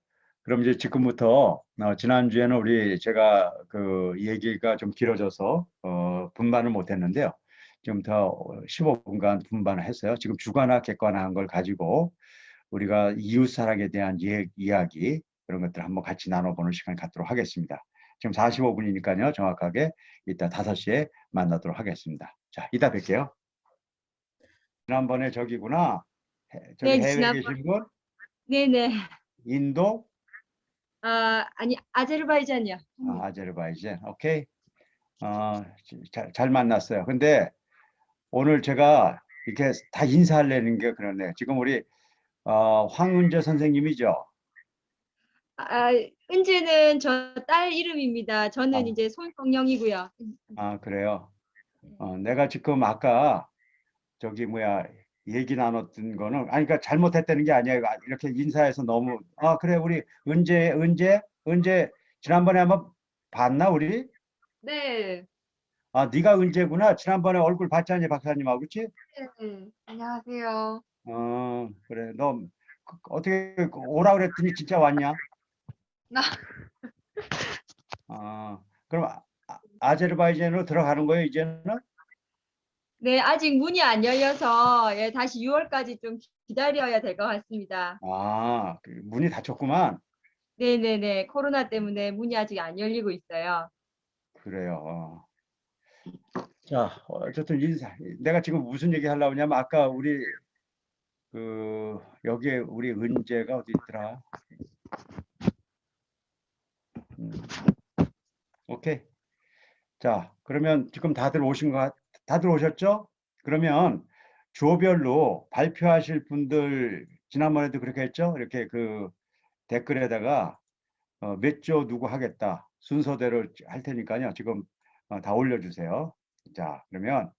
그럼 이제 지금부터 지난주에는 제가 그 얘기가 좀 길어져서 분반을 못했는데요. 지금부터 15분간 분반을 했어요. 지금 주관화 객관화한 걸 가지고 우리가 이웃 사랑에 대한 이야기 그런 것들 한번 같이 나눠보는 시간 갖도록 하겠습니다. 지금 45분이니까요. 정확하게 이따 5시에 만나도록 하겠습니다. 자, 이따 뵐게요. 지난번에 저기구나. 저기 네, 해외에 지난번, 계신 분? 네네. 인도? 아니, 아제르바이잔이요. 아제르바이잔. 오케이. 잘 만났어요. 근데 오늘 제가 이렇게 다 인사하려는 게 그러네. 지금 우리 황은재 선생님이죠? 아, 은지는 저 딸 이름입니다. 저는 아, 이제 손성영이고요. 그래요. 내가 지금 아까 저기 뭐야 얘기 나눴던 거는 그러니까 잘못했다는 게 아니에요. 이렇게 인사해서 너무 그래 우리 은재 지난번에 한번 봤나 우리? 네. 네가 은재구나. 지난번에 얼굴 봤잖니 박사님하고 그치? 안녕하세요. 그래. 너 어떻게 오라 그랬더니 진짜 왔냐? 나- 그럼 아제르바이잔으로 들어가는 거예요, 이제는? 네, 아직 문이 안 열려서 예, 다시 6월까지 좀 기다려야 될 것 같습니다. 그 문이 닫혔구만. 네네네. 코로나 때문에 문이 아직 안 열리고 있어요. 그래요. 자, 어쨌든 내가 지금 무슨 얘기 하려고 하냐면 아까 우리 여기에 우리 은재가 어디 있더라? 음, 오케이. 자, 그러면 지금 다들 오셨죠? 그러면 주어별로 발표하실 분들 지난번에도 그렇게 했죠? 이렇게 그 댓글에다가 몇 조 누구 하겠다 순서대로 할 테니까요. 지금 다 올려주세요. 자, 그러면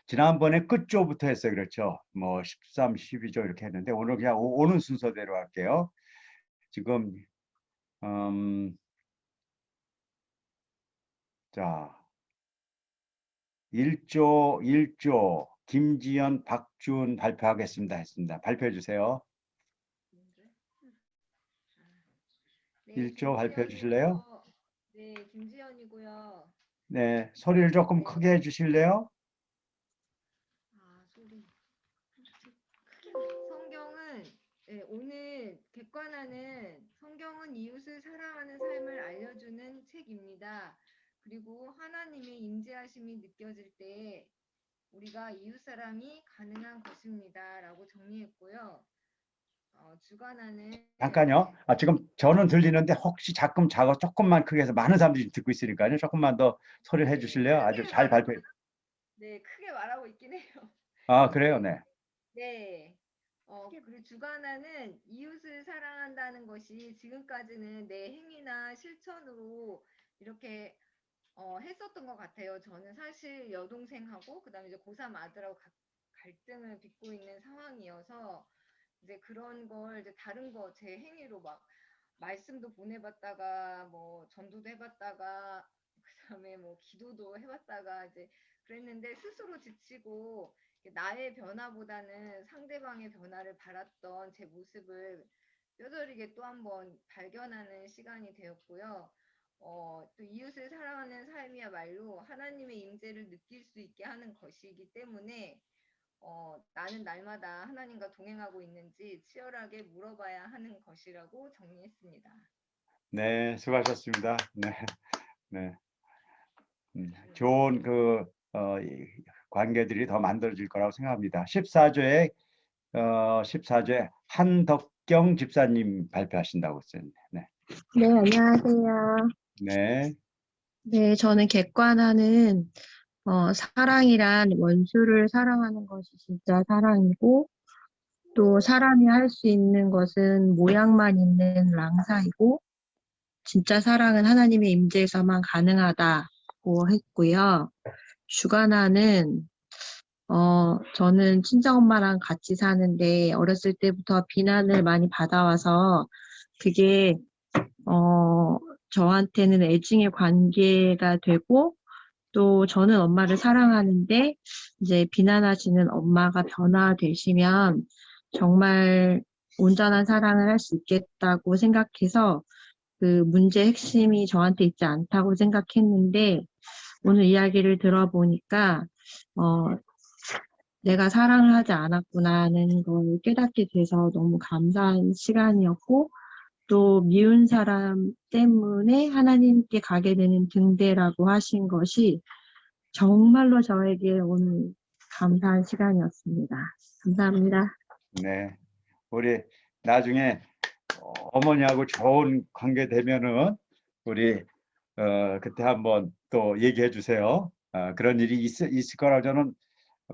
지난번에 끝조부터 했어요. 그렇죠? 뭐 13, 12조 이렇게 했는데 오늘 그냥 오는 순서대로 할게요. 지금 자 1조 김지연, 박준 발표하겠습니다 했습니다. 발표해 주세요. 네, 1조 발표해 주실래요? 네, 김지연이고요. 네, 소리를 조금 크게 해 주실래요? 소리. 성경은 오늘 객관화는 성경은 이웃을 사랑하는 삶을 알려주는 책입니다. 그리고 하나님의 임재하심이 느껴질 때 우리가 이웃 사랑이 가능한 것입니다라고 정리했고요. 주관화는 잠깐요. 지금 저는 들리는데 혹시 조금만 크게 해서 많은 사람들이 듣고 있으니까요. 조금만 더 소리를 해 주실래요? 아주 잘 발표. 네, 크게 말하고 있긴 해요. 그래요. 네. 네. 그리고 주관화는 이웃을 사랑한다는 것이 지금까지는 내 행위나 실천으로 이렇게 했었던 것 같아요. 저는 사실 여동생하고 그다음에 이제 고3 아들하고 갈등을 빚고 있는 상황이어서 이제 그런 걸 이제 다른 거 제 행위로 막 말씀도 보내봤다가 뭐 전도도 해봤다가 그다음에 뭐 기도도 해봤다가 이제 그랬는데 스스로 지치고 나의 변화보다는 상대방의 변화를 바랐던 제 모습을 뼈저리게 또 한 번 발견하는 시간이 되었고요. 또 이웃을 사랑하는 삶이야말로 하나님의 임재를 느낄 수 있게 하는 것이기 때문에 나는 날마다 하나님과 동행하고 있는지 치열하게 물어봐야 하는 것이라고 정리했습니다. 네, 수고하셨습니다. 네. 네. 좋은 이 관계들이 더 만들어질 거라고 생각합니다. 14조에 한덕경 집사님 발표하신다고 했어요. 네. 네, 안녕하세요. 네. 네, 저는 객관화는 사랑이란 원수를 사랑하는 것이 진짜 사랑이고, 또 사람이 할 수 있는 것은 모양만 있는 랑사이고, 진짜 사랑은 하나님의 임재에서만 가능하다고 했고요. 주관화는 저는 친정엄마랑 같이 사는데 어렸을 때부터 비난을 많이 받아와서 그게 저한테는 애증의 관계가 되고 또 저는 엄마를 사랑하는데 이제 비난하시는 엄마가 변화되시면 정말 온전한 사랑을 할 수 있겠다고 생각해서 그 문제의 핵심이 저한테 있지 않다고 생각했는데 오늘 이야기를 들어보니까 내가 사랑을 하지 않았구나 하는 걸 깨닫게 돼서 너무 감사한 시간이었고 또 미운 사람 때문에 하나님께 가게 되는 등대라고 하신 것이 정말로 저에게 오늘 감사한 시간이었습니다. 감사합니다. 네. 우리 나중에 어머니하고 좋은 관계 되면은 우리 그때 한번 또 얘기해 주세요. 그런 일이 있을 거라고 저는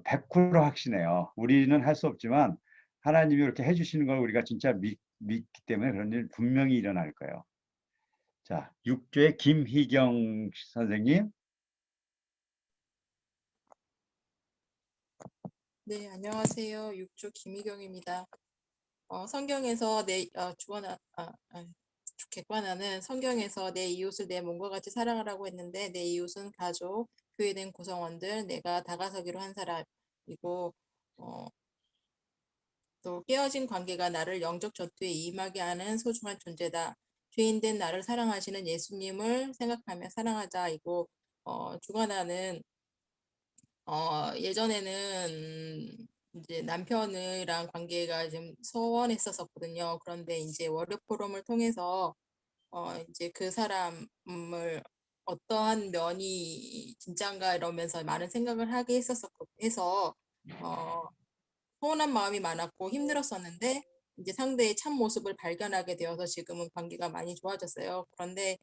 100% 확신해요. 우리는 할 수 없지만 하나님이 이렇게 해주시는 걸 우리가 진짜 믿기 때문에 그런 일 분명히 일어날 거예요. 자, 6조의 김희경 선생님. 네, 안녕하세요. 6조 김희경입니다. 성경에서 객관화는 성경에서 내 이웃을 내 몸과 같이 사랑하라고 했는데 내 이웃은 가족, 교회된 구성원들, 내가 다가서기로 한 사람이고 또 깨어진 관계가 나를 영적 전투에 임하게 하는 소중한 존재다. 죄인된 나를 사랑하시는 예수님을 생각하며 사랑하자이고 주관하는 예전에는 이제 남편이랑 관계가 좀 소원했었거든요. 그런데 이제 월요 포럼을 통해서 이제 그 사람을 어떠한 면이 진짠가 이러면서 많은 생각을 하게 해서 서운한 마음이 많았고 힘들었었는데 이제 상대의 참 모습을 발견하게 되어서 지금은 관계가 많이 좋아졌어요. 그런데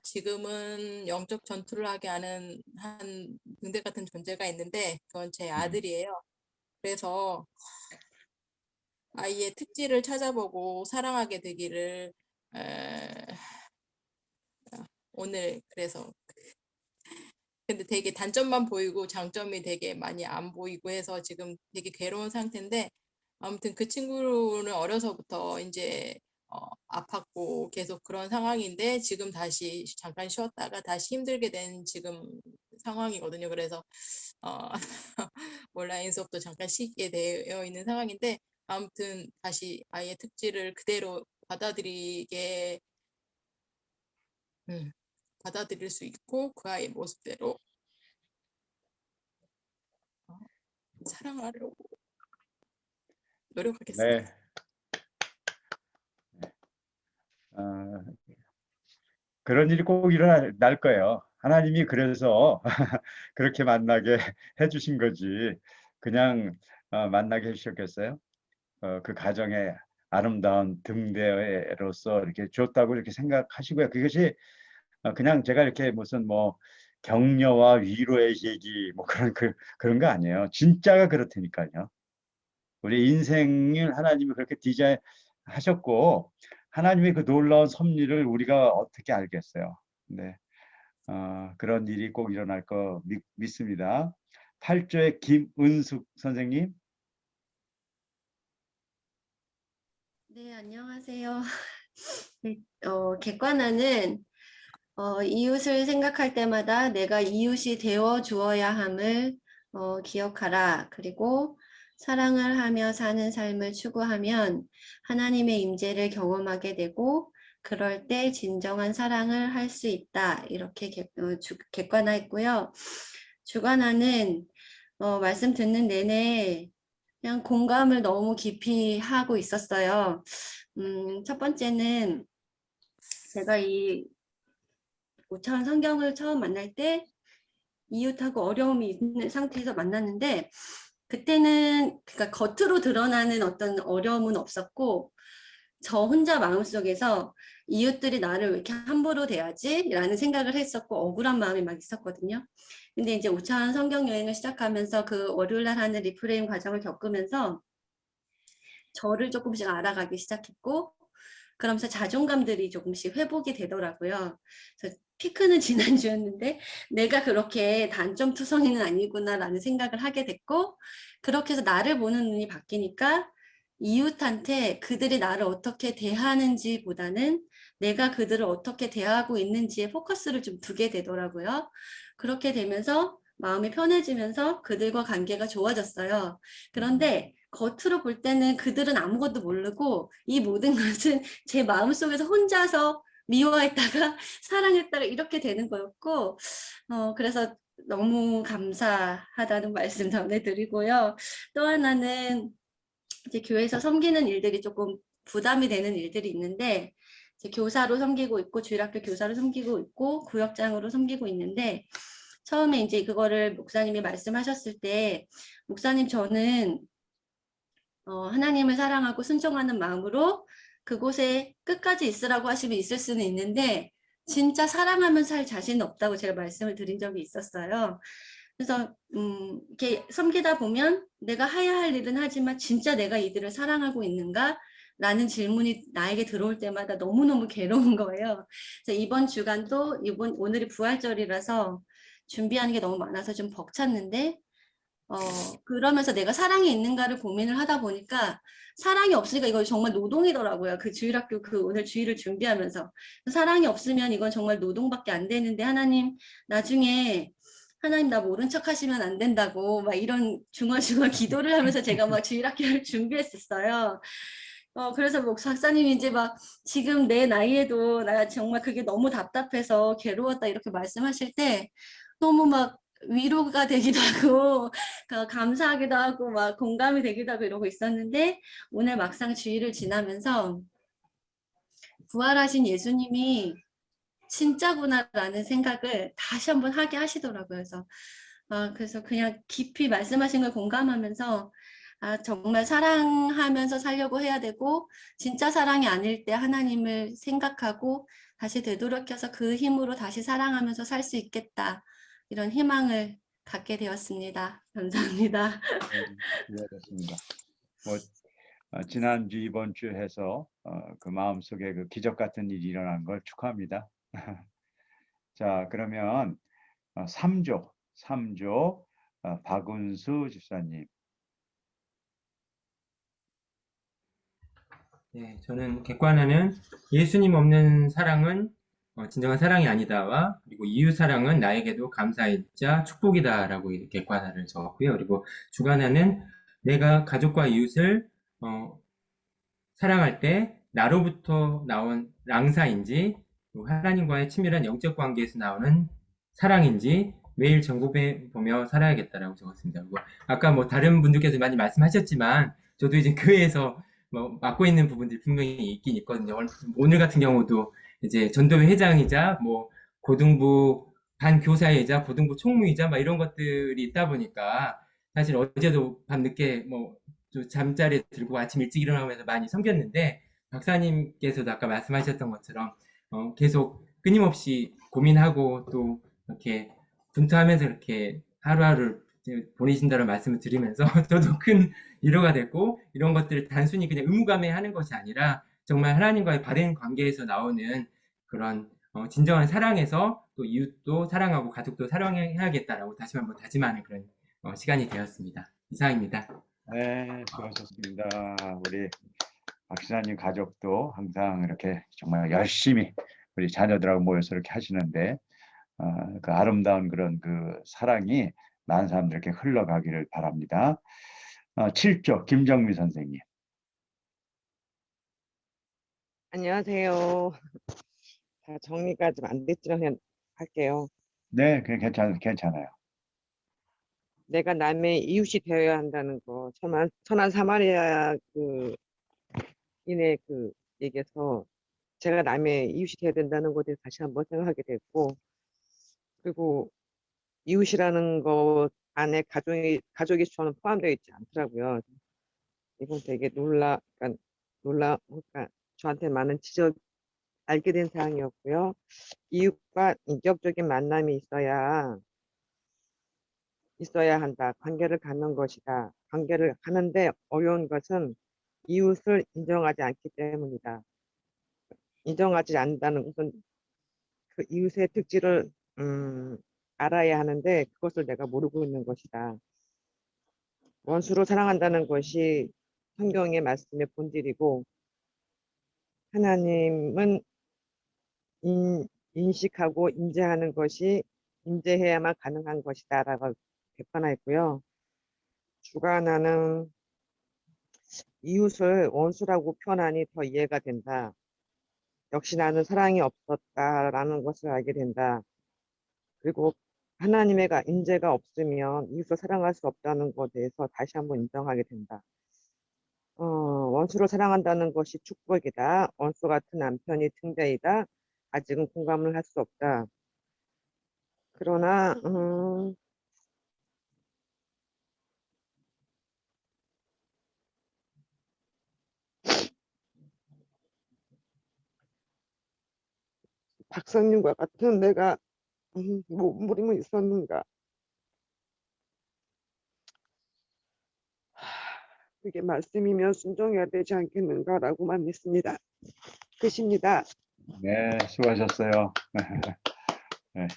지금은 영적 전투를 하게 하는 한 등대 같은 존재가 있는데 그건 제 아들이에요. 그래서 아이의 특질을 찾아보고 사랑하게 되기를 오늘 그래서 근데 되게 단점만 보이고 장점이 되게 많이 안 보이고 해서 지금 되게 괴로운 상태인데 아무튼 그 친구는 어려서부터 이제 아팠고 계속 그런 상황인데 지금 다시 잠깐 쉬었다가 다시 힘들게 된 지금 상황이거든요. 그래서 온라인 수업도 잠깐 쉬게 되어 있는 상황인데 아무튼 다시 아이의 특질을 그대로 받아들일 수 있고 그 아이의 모습대로 사랑하려고 노력하겠습니다. 네. 그런 일이 꼭 일어날 거예요. 하나님이 그래서 그렇게 만나게 해주신 거지. 그냥 만나게 해주셨겠어요? 그 가정의 아름다운 등대로서 이렇게 줬다고 이렇게 생각하시고요. 그것이 그냥 제가 이렇게 무슨 뭐 격려와 위로의 얘기 뭐 그런 거 아니에요. 진짜가 그렇다니까요. 우리 인생을 하나님이 그렇게 디자인하셨고 하나님의 그 놀라운 섭리를 우리가 어떻게 알겠어요. 네, 그런 일이 꼭 일어날 거 믿습니다. 8조의 김은숙 선생님. 네, 안녕하세요. 네, 객관화는 이웃을 생각할 때마다 내가 이웃이 되어 주어야 함을 기억하라. 그리고 사랑을 하며 사는 삶을 추구하면 하나님의 임재를 경험하게 되고 그럴 때 진정한 사랑을 할 수 있다. 이렇게 객관화했고요. 주관화는 말씀 듣는 내내 그냥 공감을 너무 깊이 하고 있었어요. 첫 번째는 제가 이 오차원 성경을 처음 만날 때 이웃하고 어려움이 있는 상태에서 만났는데 그때는 그러니까 겉으로 드러나는 어떤 어려움은 없었고 저 혼자 마음속에서 이웃들이 나를 왜 이렇게 함부로 대하지? 라는 생각을 했었고 억울한 마음이 막 있었거든요. 근데 이제 5차원 성경 여행을 시작하면서 그 월요일날 하는 리프레임 과정을 겪으면서 저를 조금씩 알아가기 시작했고 그러면서 자존감들이 조금씩 회복이 되더라고요. 그래서 피크는 지난주였는데 내가 그렇게 단점투성이는 아니구나라는 생각을 하게 됐고 그렇게 해서 나를 보는 눈이 바뀌니까 이웃한테 그들이 나를 어떻게 대하는지 보다는 내가 그들을 어떻게 대하고 있는지에 포커스를 좀 두게 되더라고요. 그렇게 되면서 마음이 편해지면서 그들과 관계가 좋아졌어요. 그런데 겉으로 볼 때는 그들은 아무것도 모르고 이 모든 것은 제 마음속에서 혼자서 미워했다가 사랑했다가 이렇게 되는 거였고, 그래서 너무 감사하다는 말씀 전해드리고요. 또 하나는 이제 교회에서 섬기는 일들이 조금 부담이 되는 일들이 있는데, 이제 교사로 섬기고 있고, 주일학교 교사로 섬기고 있고, 구역장으로 섬기고 있는데, 처음에 이제 그거를 목사님이 말씀하셨을 때, 목사님 저는 하나님을 사랑하고 순종하는 마음으로 그곳에 끝까지 있으라고 하시면 있을 수는 있는데 진짜 사랑하면 살 자신은 없다고 제가 말씀을 드린 적이 있었어요. 그래서 이렇게 섬기다 보면 내가 해야 할 일은 하지만 진짜 내가 이들을 사랑하고 있는가? 라는 질문이 나에게 들어올 때마다 너무너무 괴로운 거예요. 그래서 이번 주간도 오늘이 부활절이라서 준비하는 게 너무 많아서 좀 벅찼는데 그러면서 내가 사랑이 있는가를 고민을 하다 보니까 사랑이 없으니까 이거 정말 노동이더라고요. 그 주일학교 오늘 주일을 준비하면서. 사랑이 없으면 이건 정말 노동밖에 안 되는데 하나님 나중에 하나님 나 모른 척 하시면 안 된다고 막 이런 중얼중얼 기도를 하면서 제가 막 주일학교를 준비했었어요. 그래서 목사님이 이제 막 지금 내 나이에도 나 정말 그게 너무 답답해서 괴로웠다 이렇게 말씀하실 때 너무 막 위로가 되기도 하고 감사하기도 하고 막 공감이 되기도 하고 이러고 있었는데 오늘 막상 주일을 지나면서 부활하신 예수님이 진짜구나라는 생각을 다시 한번 하게 하시더라고요. 그래서 그냥 깊이 말씀하신 걸 공감하면서 정말 사랑하면서 살려고 해야 되고 진짜 사랑이 아닐 때 하나님을 생각하고 다시 되돌아켜서 그 힘으로 다시 사랑하면서 살 수 있겠다. 이런 희망을 갖게 되었습니다. 감사합니다. 이해됐습니다. 지난주 이번 주 해서 그 마음속에 그 기적 같은 일이 일어난 걸 축하합니다. 자, 그러면 3조 박은수 집사님. 네, 저는 객관하는 예수님 없는 사랑은 진정한 사랑이 아니다와 그리고 이웃 사랑은 나에게도 감사일자 축복이다라고 객관화를 적었고요. 그리고 주관하는 내가 가족과 이웃을 사랑할 때 나로부터 나온 랑사인지 하나님과의 친밀한 영적 관계에서 나오는 사랑인지 매일 점검해 보며 살아야겠다라고 적었습니다. 그리고 아까 뭐 다른 분들께서 많이 말씀하셨지만 저도 이제 교회에서 뭐 맡고 있는 부분들이 분명히 있긴 있거든요. 오늘 같은 경우도 이제 전도회 회장이자 뭐 고등부 반교사이자 고등부 총무이자 막 이런 것들이 있다 보니까 사실 어제도 밤늦게 뭐 잠자리에 들고 아침 일찍 일어나면서 많이 섬겼는데 박사님께서도 아까 말씀하셨던 것처럼 계속 끊임없이 고민하고 또 이렇게 분투하면서 이렇게 하루하루 보내신다는 말씀을 드리면서 저도 큰 위로가 됐고 이런 것들을 단순히 그냥 의무감에 하는 것이 아니라 정말 하나님과의 바른 관계에서 나오는 그런 진정한 사랑에서 또 이웃도 사랑하고 가족도 사랑해야겠다라고 다시 한번 다짐하는 그런 시간이 되었습니다. 이상입니다. 네, 수고하셨습니다. 우리 박신아님 가족도 항상 이렇게 정말 열심히 우리 자녀들하고 모여서 이렇게 하시는데 그 아름다운 그런 그 사랑이 많은 사람들에게 흘러가기를 바랍니다. 7조 김정미 선생님. 안녕하세요. 다 정리가 좀 안 됐지만 그냥 할게요. 네, 그냥 괜찮아요. 내가 남의 이웃이 되어야 한다는 거, 천한 사마리아 그 인의 그 얘기에서 제가 남의 이웃이 되어야 된다는 것에 대해서 다시 한번 생각하게 됐고, 그리고 이웃이라는 것 안에 가족이 저는 포함되어 있지 않더라고요. 이건 되게 그러니까 저한테 많은 지적 알게 된 사항이었고요. 이웃과 인격적인 만남이 있어야 한다. 관계를 갖는 것이다. 관계를 하는데 어려운 것은 이웃을 인정하지 않기 때문이다. 인정하지 않는다는 것은 그 이웃의 특질을 알아야 하는데 그것을 내가 모르고 있는 것이다. 원수로 사랑한다는 것이 성경의 말씀의 본질이고 하나님은 인식하고 인지하는 것이 인지해야만 가능한 것이다라고 객관화했고요. 주관하는 이웃을 원수라고 표현하니 더 이해가 된다. 역시 나는 사랑이 없었다라는 것을 알게 된다. 그리고 하나님의 인재가 없으면 이웃을 사랑할 수 없다는 것에 대해서 다시 한번 인정하게 된다. 원수를 사랑한다는 것이 축복이다. 원수 같은 남편이 등대이다. 아직은 공감을 할 수 없다. 그러나 박사님과 같은 내가 몸부림은 있었는가? 그게 말씀이면 순종해야 되지 않겠는가라고만 믿습니다. 끝입니다. 네, 수고하셨어요. 네.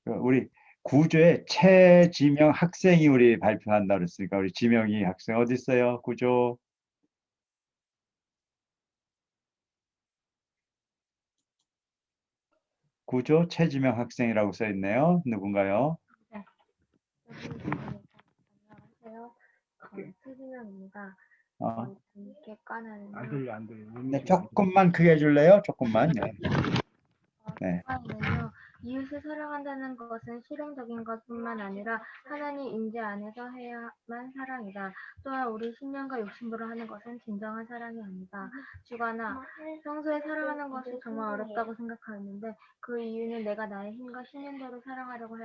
우리 구조에 최지명 학생이 우리 발표한다 그랬으니까 우리 지명이 학생 어디 있어요? 구조. 구조 최지명 학생이라고 써 있네요. 누군가요? 안녕하세요. 최진영입니다. 어, 객관화는 네, 조금만 크게 해줄래요? 조금만. 네. 네. 객관화는요. 이웃을 사랑한다는 것은 실행적인 것뿐만 아니라 하나님 임재 안에서 해야만 사랑이다. 또한 우리 신념과 욕심으로 하는 것은 진정한 사랑이 아니다. 주관아, 평소에 사랑하는 것이 정말 어렵다고 생각하였는데 그 이유는 내가 나의 힘과 신념대로 사랑하려고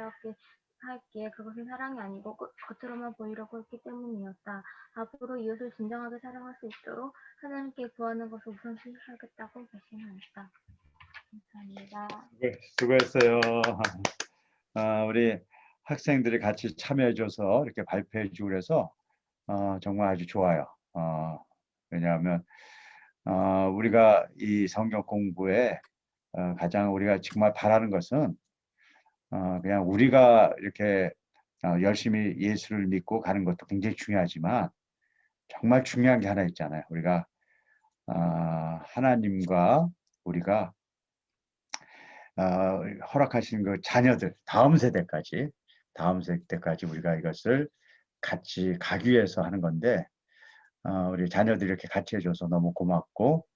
하였기에 그것은 사랑이 아니고 겉으로만 보이려고 했기 때문이었다. 앞으로 이웃을 진정하게 사랑할 수 있도록 하나님께 구하는 것을 우선시하겠다고 결심하였다. 감사합니다. 네, 수고했어요. 우리 학생들이 같이 참여해줘서 이렇게 발표해주고 그래서 정말 아주 좋아요. 왜냐하면 우리가 이 성경 공부에 가장 우리가 정말 바라는 것은 그냥 우리가 이렇게 열심히 예수를 믿고 가는 것도 굉장히 중요하지만 정말 중요한 게 하나 있잖아요. 우리가 하나님과 우리가 허락하신 그 자녀들 다음 세대까지 우리가 이것을 같이 가기 위해서 하는 건데 우리 자녀들이 이렇게 같이 해줘서 너무 고맙고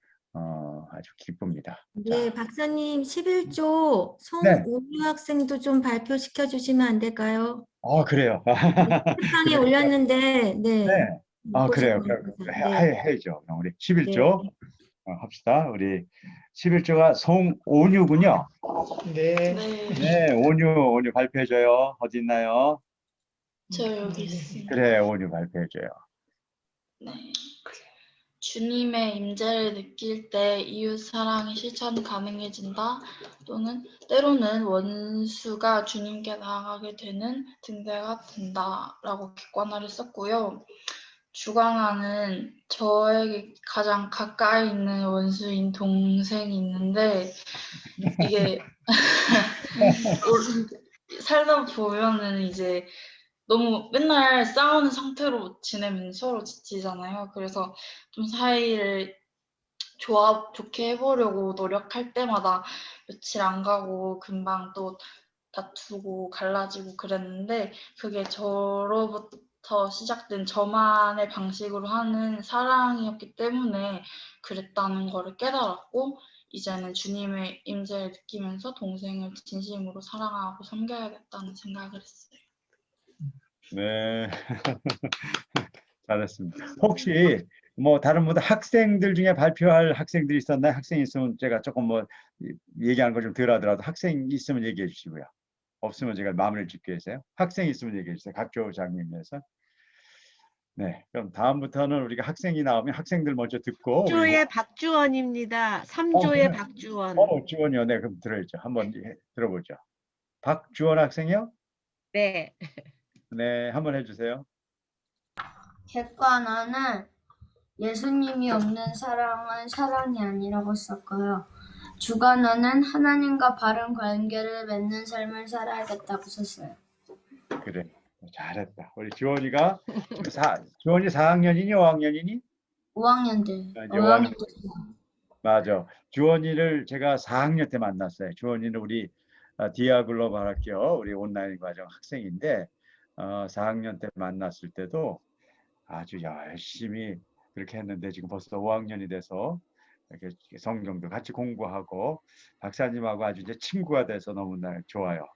아주 기쁩니다. 네, 자, 박사님 11조 네. 송우유 학생도 좀 발표시켜 주시면 안 될까요? 그래요. 책방에 올렸는데 네. 못 그래요. 보셨나요? 네. 해야죠. 그럼 우리 네. 11조 합시다. 우리 11조가 송온유군요. 네, 온유 발표해줘요. 어디 있나요? 저 여기 있습니다. 그래, 온유 발표해줘요. 네. 주님의 임재를 느낄 때 이웃 사랑이 실천 가능해진다. 또는 때로는 원수가 주님께 나아가게 되는 등대가 된다라고 객관화를 썼고요. 주관화는 저에게 가장 가까이 있는 원수인 동생이 있는데 이게 살다 보면은 이제 너무 맨날 싸우는 상태로 지내면 서로 지치잖아요. 그래서 좀 사이를 좋게 해보려고 노력할 때마다 며칠 안 가고 금방 또 다투고 갈라지고 그랬는데 그게 저로부터 시작된 저만의 방식으로 하는 사랑이었기 때문에 그랬다는 거를 깨달았고 이제는 주님의 임재를 느끼면서 동생을 진심으로 사랑하고 섬겨야겠다는 생각을 했어요. 네. 잘했습니다. 혹시 뭐 다른 분들 학생들 중에 발표할 학생들이 있었나요? 학생이 있으면 제가 조금 뭐 얘기하는 거 좀 덜 하더라도 학생 있으면 얘기해 주시고요. 없으면 제가 마무리를 짓게 해서요. 학생 있으면 얘기해 주세요. 각조 장님에서. 네, 그럼 다음부터는 우리가 학생이 나오면 학생들 먼저 듣고 3조의 박주원입니다. 3조의 박주원. 주원이요. 네, 그럼 들어야죠. 한번 들어보죠. 박주원 학생이요? 네. 네, 한번 해주세요. 객관화는 예수님이 없는 사랑은 사랑이 아니라고 썼고요. 주관화는 하나님과 바른 관계를 맺는 삶을 살아야겠다고 썼어요. 그래, 잘했다. 우리 지원이가 지원이 4학년이니 5학년이니? 5학년 때. 5학년. 맞아. 주원이를 제가 4학년 때 만났어요. 주원이는 우리 디아글로벌 학교 우리 온라인 과정 학생인데 4학년 때 만났을 때도 아주 열심히 그렇게 했는데 지금 벌써 5학년이 돼서 이렇게 성경도 같이 공부하고 박사님하고 아주 이제 친구가 돼서 너무나 좋아요.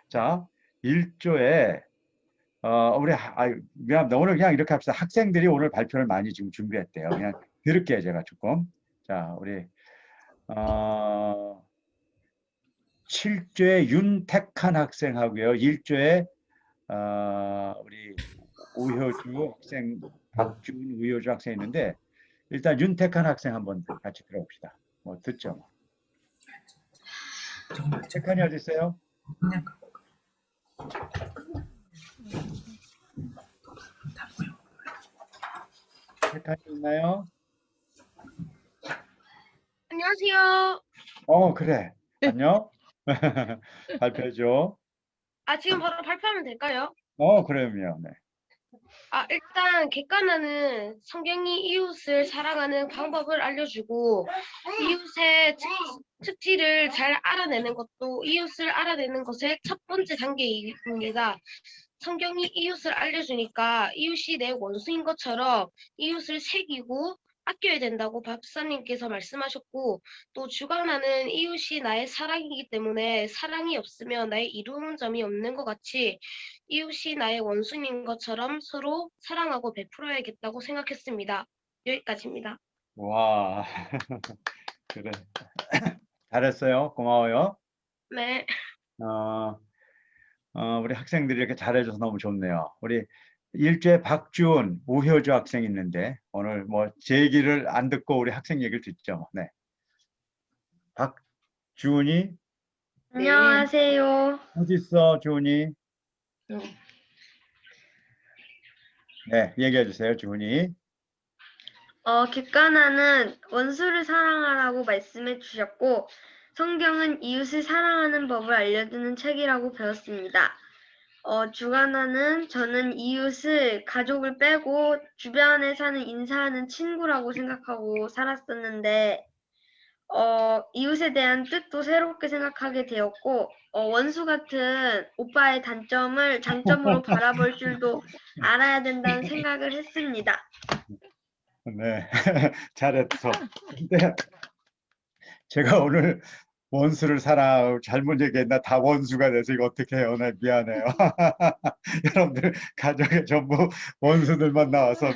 자, 1조에 우리 미안, 오늘 그냥 이렇게 합시다. 학생들이 오늘 발표를 많이 지금 준비했대요. 그냥 들을게요, 제가 조금. 자, 우리 7조에 윤택한 학생하고요. 1조에 우리 우효주 학생, 박준 우효주 학생 있는데 일단 윤택한 학생 한번 같이 들어봅시다. 뭐 듣죠. 뭐. 택한이 어디 있어요? 택한이 있나요? 안녕하세요. 그래. 안녕. 발표해줘. 지금 바로 발표하면 될까요? 그럼요. 네. 일단 객관화는 성경이 이웃을 사랑하는 방법을 알려주고 이웃의 특질을 잘 알아내는 것도 이웃을 알아내는 것의 첫 번째 단계입니다. 성경이 이웃을 알려주니까 이웃이 내 원수인 것처럼 이웃을 새기고 아껴야 된다고 박사님께서 말씀하셨고 또 주관하는 이웃이 나의 사랑이기 때문에 사랑이 없으면 나의 이루는 점이 없는 것 같이 이웃이 나의 원수인 것처럼 서로 사랑하고 베풀어야겠다고 생각했습니다. 여기까지입니다. 와, 그래. 잘했어요. 고마워요. 네. 우리 학생들이 이렇게 잘해줘서 너무 좋네요. 우리 1조에 박주은, 우효주 학생 있는데 오늘 뭐 제 얘기를 안 듣고 우리 학생 얘기를 듣죠. 네. 박주은이 안녕하세요. 어디 있어, 주은이? 네, 얘기해 주세요, 주은이. 객관화는 원수를 사랑하라고 말씀해 주셨고 성경은 이웃을 사랑하는 법을 알려주는 책이라고 배웠습니다. 주관화는 저는 이웃을 가족을 빼고 주변에 사는 인사하는 친구라고 생각하고 살았었는데 이웃에 대한 뜻도 새롭게 생각하게 되었고 원수 같은 오빠의 단점을 장점으로 바라볼 줄도 알아야 된다는 생각을 했습니다. 네, 잘했어. 근데 제가 오늘 원수를 사랑하고 잘못 얘기했나? 다 원수가 돼서 이거 어떻게 해요? 나 미안해요. 여러분들 가정에 전부 원수들만 나와서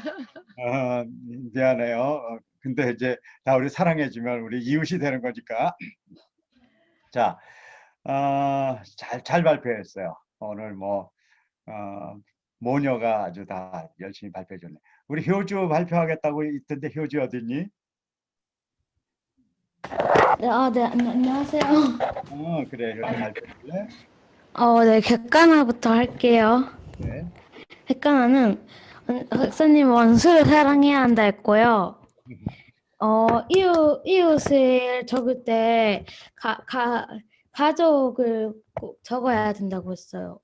미안해요. 근데 이제 다 우리 사랑해주면 우리 이웃이 되는 거니까. 자, 잘 발표했어요. 오늘 뭐 모녀가 아주 다 열심히 발표해줬네. 우리 효주 발표하겠다고 있던데 효주 어딨니? 네, 안녕하세요. 그래, 효주 발표할래? 네, 객관화부터 할게요. 네. 객관화는 박사님 원수를 사랑해야 한다 했고요. 이웃을 적을 때 가족을 꼭 적어야 된다고 했어요.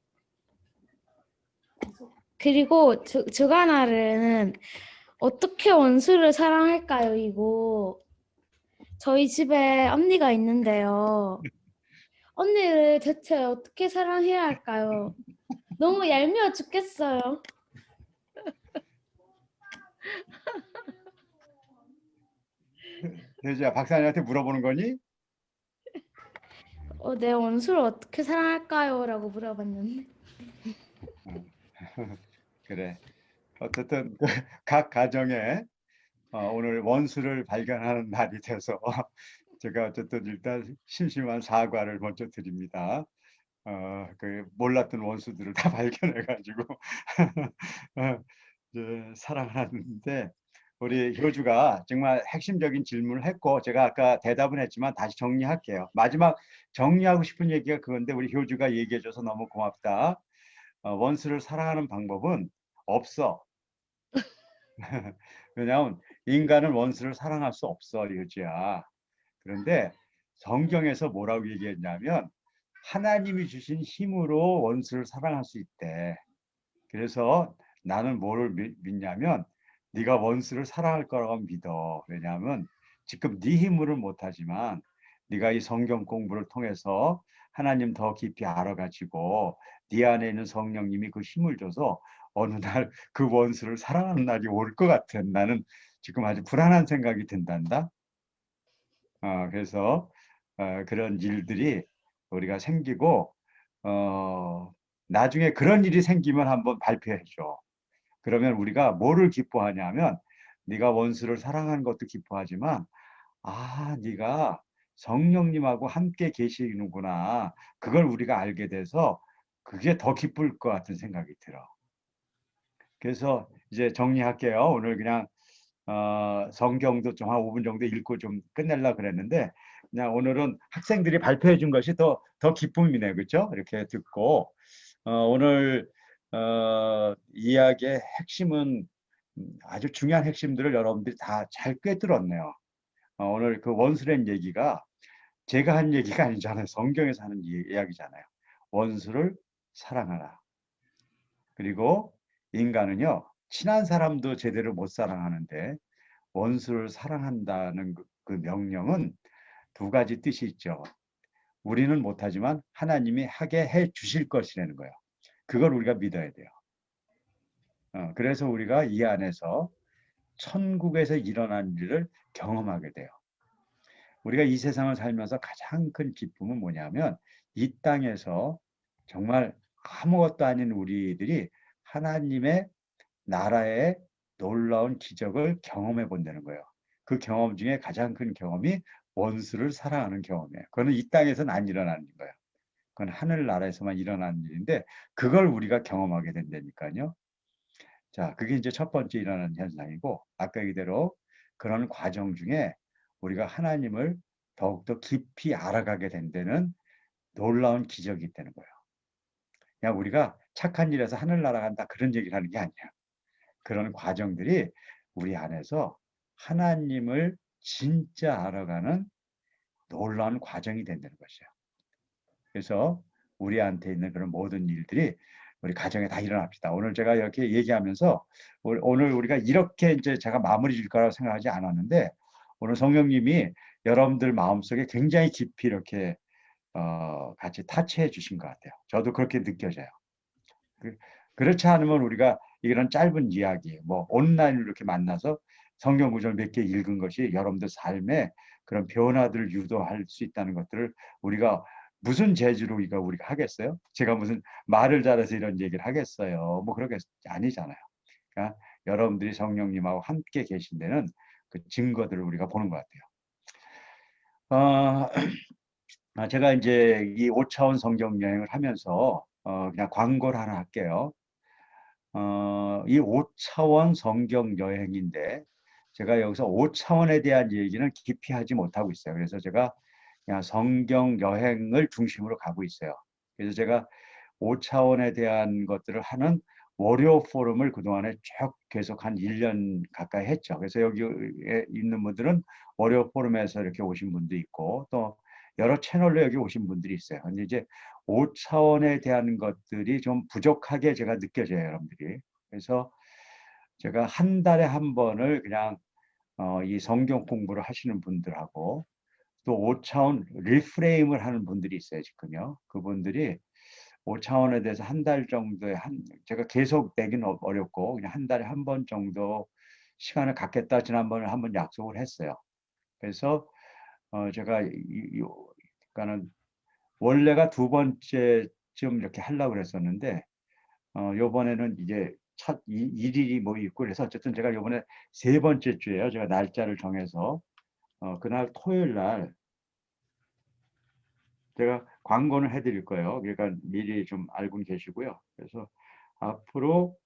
그리고 주관화는 어떻게 원수를 사랑할까요? 이거 저희 집에 언니가 있는데요. 언니를 대체 어떻게 사랑해야 할까요? 너무 얄미워 죽겠어요. 효주야, 박사님한테 물어보는 거니? 내 원수를 어떻게 사랑할까요? 라고 물어봤는데. 그래. 어쨌든 각 가정에 오늘 원수를 발견하는 날이 돼서 제가 어쨌든 일단 심심한 사과를 먼저 드립니다. 그 몰랐던 원수들을 다 발견해가지고 이제 사랑하는데 우리 효주가 정말 핵심적인 질문을 했고 제가 아까 대답은 했지만 다시 정리할게요. 마지막 정리하고 싶은 얘기가 그건데 우리 효주가 얘기해줘서 너무 고맙다. 원수를 사랑하는 방법은 없어. 왜냐하면 인간은 원수를 사랑할 수 없어, 효주야. 그런데 성경에서 뭐라고 얘기했냐면 하나님이 주신 힘으로 원수를 사랑할 수 있대. 그래서 나는 뭐를 믿냐면 네가 원수를 사랑할 거라고 믿어. 왜냐하면 지금 네 힘으로는 못하지만 네가 이 성경 공부를 통해서 하나님 더 깊이 알아가지고 네 안에 있는 성령님이 그 힘을 줘서 어느 날 그 원수를 사랑하는 날이 올 것 같아. 나는 지금 아주 불안한 생각이 든단다. 그래서 그런 일들이 우리가 생기고 나중에 그런 일이 생기면 한번 발표해 줘. 그러면 우리가 뭐를 기뻐하냐면 네가 원수를 사랑하는 것도 기뻐하지만 네가 성령님하고 함께 계시는구나. 그걸 우리가 알게 돼서 그게 더 기쁠 것 같은 생각이 들어. 그래서 이제 정리할게요. 오늘 그냥 성경도 좀 한 5분 정도 읽고 좀 끝내려고 그랬는데 그냥 오늘은 학생들이 발표해 준 것이 더 기쁨이네. 그렇죠? 이렇게 듣고 오늘 이야기의 핵심은 아주 중요한 핵심들을 여러분들이 다 잘 꿰뚫었네요. 오늘 그 원수란 얘기가 제가 한 얘기가 아니잖아요. 성경에서 하는 이야기잖아요. 원수를 사랑하라. 그리고 인간은요, 친한 사람도 제대로 못 사랑하는데 원수를 사랑한다는 그 명령은 두 가지 뜻이 있죠. 우리는 못하지만 하나님이 하게 해 주실 것이라는 거예요. 그걸 우리가 믿어야 돼요. 그래서 우리가 이 안에서 천국에서 일어난 일을 경험하게 돼요. 우리가 이 세상을 살면서 가장 큰 기쁨은 뭐냐면 이 땅에서 정말 아무것도 아닌 우리들이 하나님의 나라의 놀라운 기적을 경험해 본다는 거예요. 그 경험 중에 가장 큰 경험이 원수를 사랑하는 경험이에요. 그거는 이 땅에서는 안 일어나는 거예요. 그건 하늘나라에서만 일어나는 일인데 그걸 우리가 경험하게 된다니까요. 자, 그게 이제 첫 번째 일어나는 현상이고 아까 얘기대로 그런 과정 중에 우리가 하나님을 더욱더 깊이 알아가게 된다는 놀라운 기적이 있다는 거예요. 그냥 우리가 착한 일에서 하늘나라 간다 그런 얘기를 하는 게 아니야. 그런 과정들이 우리 안에서 하나님을 진짜 알아가는 놀라운 과정이 된다는 것이에요. 그래서 우리한테 있는 그런 모든 일들이 우리 가정에 다 일어납시다. 오늘 제가 이렇게 얘기하면서 오늘 우리가 이렇게 이제 제가 마무리 질 거라고 생각하지 않았는데 오늘 성령님이 여러분들 마음속에 굉장히 깊이 이렇게 같이 타치해 주신 것 같아요. 저도 그렇게 느껴져요. 그렇지 않으면 우리가 이런 짧은 이야기, 뭐 온라인으로 이렇게 만나서 성경 구절 몇 개 읽은 것이 여러분들 삶에 그런 변화들을 유도할 수 있다는 것들을 우리가 무슨 재주로 우리가 하겠어요? 제가 무슨 말을 잘해서 이런 얘기를 하겠어요? 뭐 그런 게 아니잖아요. 그러니까 여러분들이 성령님하고 함께 계신 데는 그 증거들을 우리가 보는 것 같아요. 제가 이제 이 5차원 성경 여행을 하면서 그냥 광고를 하나 할게요. 이 5차원 성경 여행인데 제가 여기서 5차원에 대한 얘기는 깊이 하지 못하고 있어요. 그래서 제가 그냥 성경 여행을 중심으로 가고 있어요. 그래서 제가 5차원에 대한 것들을 하는 월요 포럼을 그동안에 쭉 계속 한 1년 가까이 했죠. 그래서 여기에 있는 분들은 월요 포럼에서 이렇게 오신 분도 있고 또 여러 채널로 여기 오신 분들이 있어요. 근데 이제 5차원에 대한 것들이 좀 부족하게 제가 느껴져요, 여러분들이. 그래서 제가 한 달에 한 번을 그냥 이 성경 공부를 하시는 분들하고 또 5차원 리프레임을 하는 분들이 있어요, 지금요. 그분들이 5차원에 대해서 한 달 정도에 제가 계속 내기는 어렵고 그냥 한 달에 한 번 정도 시간을 갖겠다 지난번에 한번 약속을 했어요. 그래서 제가 그러니까는 원래가 두 번째쯤 이렇게 하려고 그랬었는데 요번에는 이제 첫 일일이 뭐 있고 그래서 어쨌든 제가 요번에 세 번째 주에요. 제가 날짜를 정해서 그날 토요일 날 제가 광고는 해드릴 거예요. 그러니까 미리 좀 알고 계시고요. 그래서 앞으로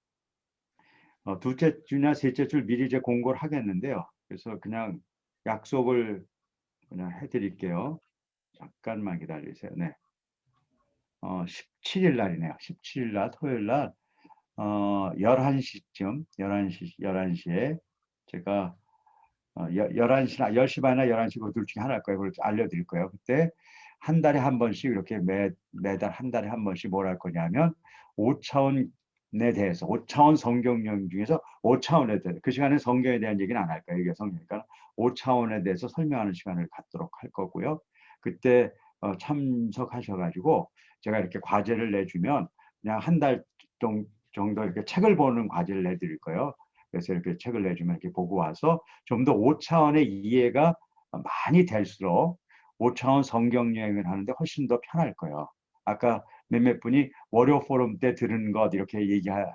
둘째 주나 셋째 주 미리 이제 공고를 하겠는데요. 그래서 그냥 약속을 그냥 해드릴게요. 잠깐만 기다리세요. 네. 17일 날이네요. 17일 날 토요일 날 11시쯤 11시에 제가 11시나 10시 반이나 11시 그 둘 중에 하나일 거예요. 그걸 알려드릴 거예요. 그때 한 달에 한 번씩 이렇게 매달 한 달에 한 번씩 뭘 할 거냐면 5차원 대해서 5차원 성경령 중에서 5차원에 대해서 그 시간에 성경에 대한 얘기는 안 할 거예요. 이게 성경이니까 5차원에 대해서 설명하는 시간을 갖도록 할 거고요. 그때 참석하셔가지고 제가 이렇게 과제를 내주면 그냥 한 달 정도 이렇게 책을 보는 과제를 내드릴 거예요. 그래서 이렇게 책을 내주면 이렇게 보고 와서 좀 더 5차원의 이해가 많이 될수록 5차원 성경 여행을 하는데 훨씬 더 편할 거예요. 아까 몇몇 분이 월요 포럼 때 들은 것 이렇게 얘기한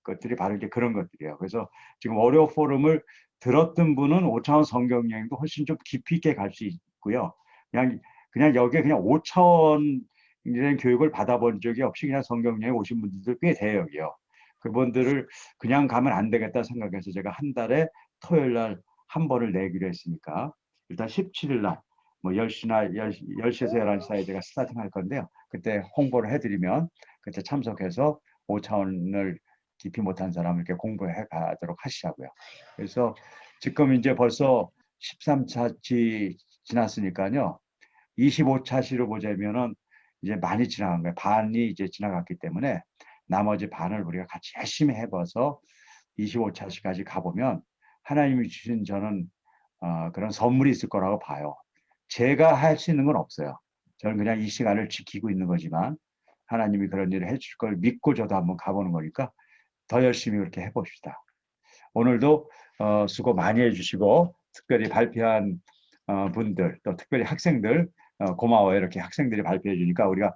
것들이 바로 이제 그런 것들이에요. 그래서 지금 월요 포럼을 들었던 분은 5차원 성경 여행도 훨씬 좀 깊이 있게 갈 수 있고요. 그냥 여기에 그냥 5차원 교육을 받아본 적이 없이 그냥 성경 여행 오신 분들도 꽤 돼요, 여기요. 그분들을 그냥 가면 안 되겠다 생각해서 제가 한 달에 토요일 날 한 번을 내기로 했으니까 일단 17일 날 뭐 10시에서 11시 사이에 제가 스타팅 할 건데요. 그때 홍보를 해드리면 그때 참석해서 5차원을 깊이 못한 사람을 이렇게 공부해 가도록 하시자고요. 그래서 지금 이제 벌써 13차치 지났으니까요. 25차시로 보자면은 이제 많이 지나간 거예요. 반이 이제 지나갔기 때문에 나머지 반을 우리가 같이 열심히 해봐서 25차시까지 가보면 하나님이 주신 저는 그런 선물이 있을 거라고 봐요. 제가 할 수 있는 건 없어요. 저는 그냥 이 시간을 지키고 있는 거지만 하나님이 그런 일을 해줄 걸 믿고 저도 한번 가보는 거니까 더 열심히 그렇게 해봅시다. 오늘도 수고 많이 해주시고 특별히 발표한 분들 또 특별히 학생들 고마워요. 이렇게 학생들이 발표해 주니까 우리가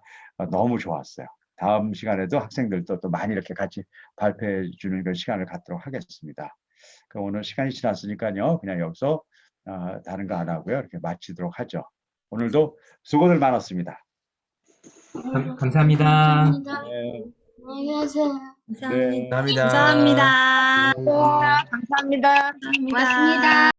너무 좋았어요. 다음 시간에도 학생들도 또 많이 이렇게 같이 발표해 주는 그런 시간을 갖도록 하겠습니다. 그럼 오늘 시간이 지났으니까요. 그냥 여기서 다른 거 안 하고요. 이렇게 마치도록 하죠. 오늘도 수고들 많았습니다. 감사합니다. 네. 안녕히 계세요. 네. 감사합니다. 감사합니다. 네. 감사합니다. 고맙습니다.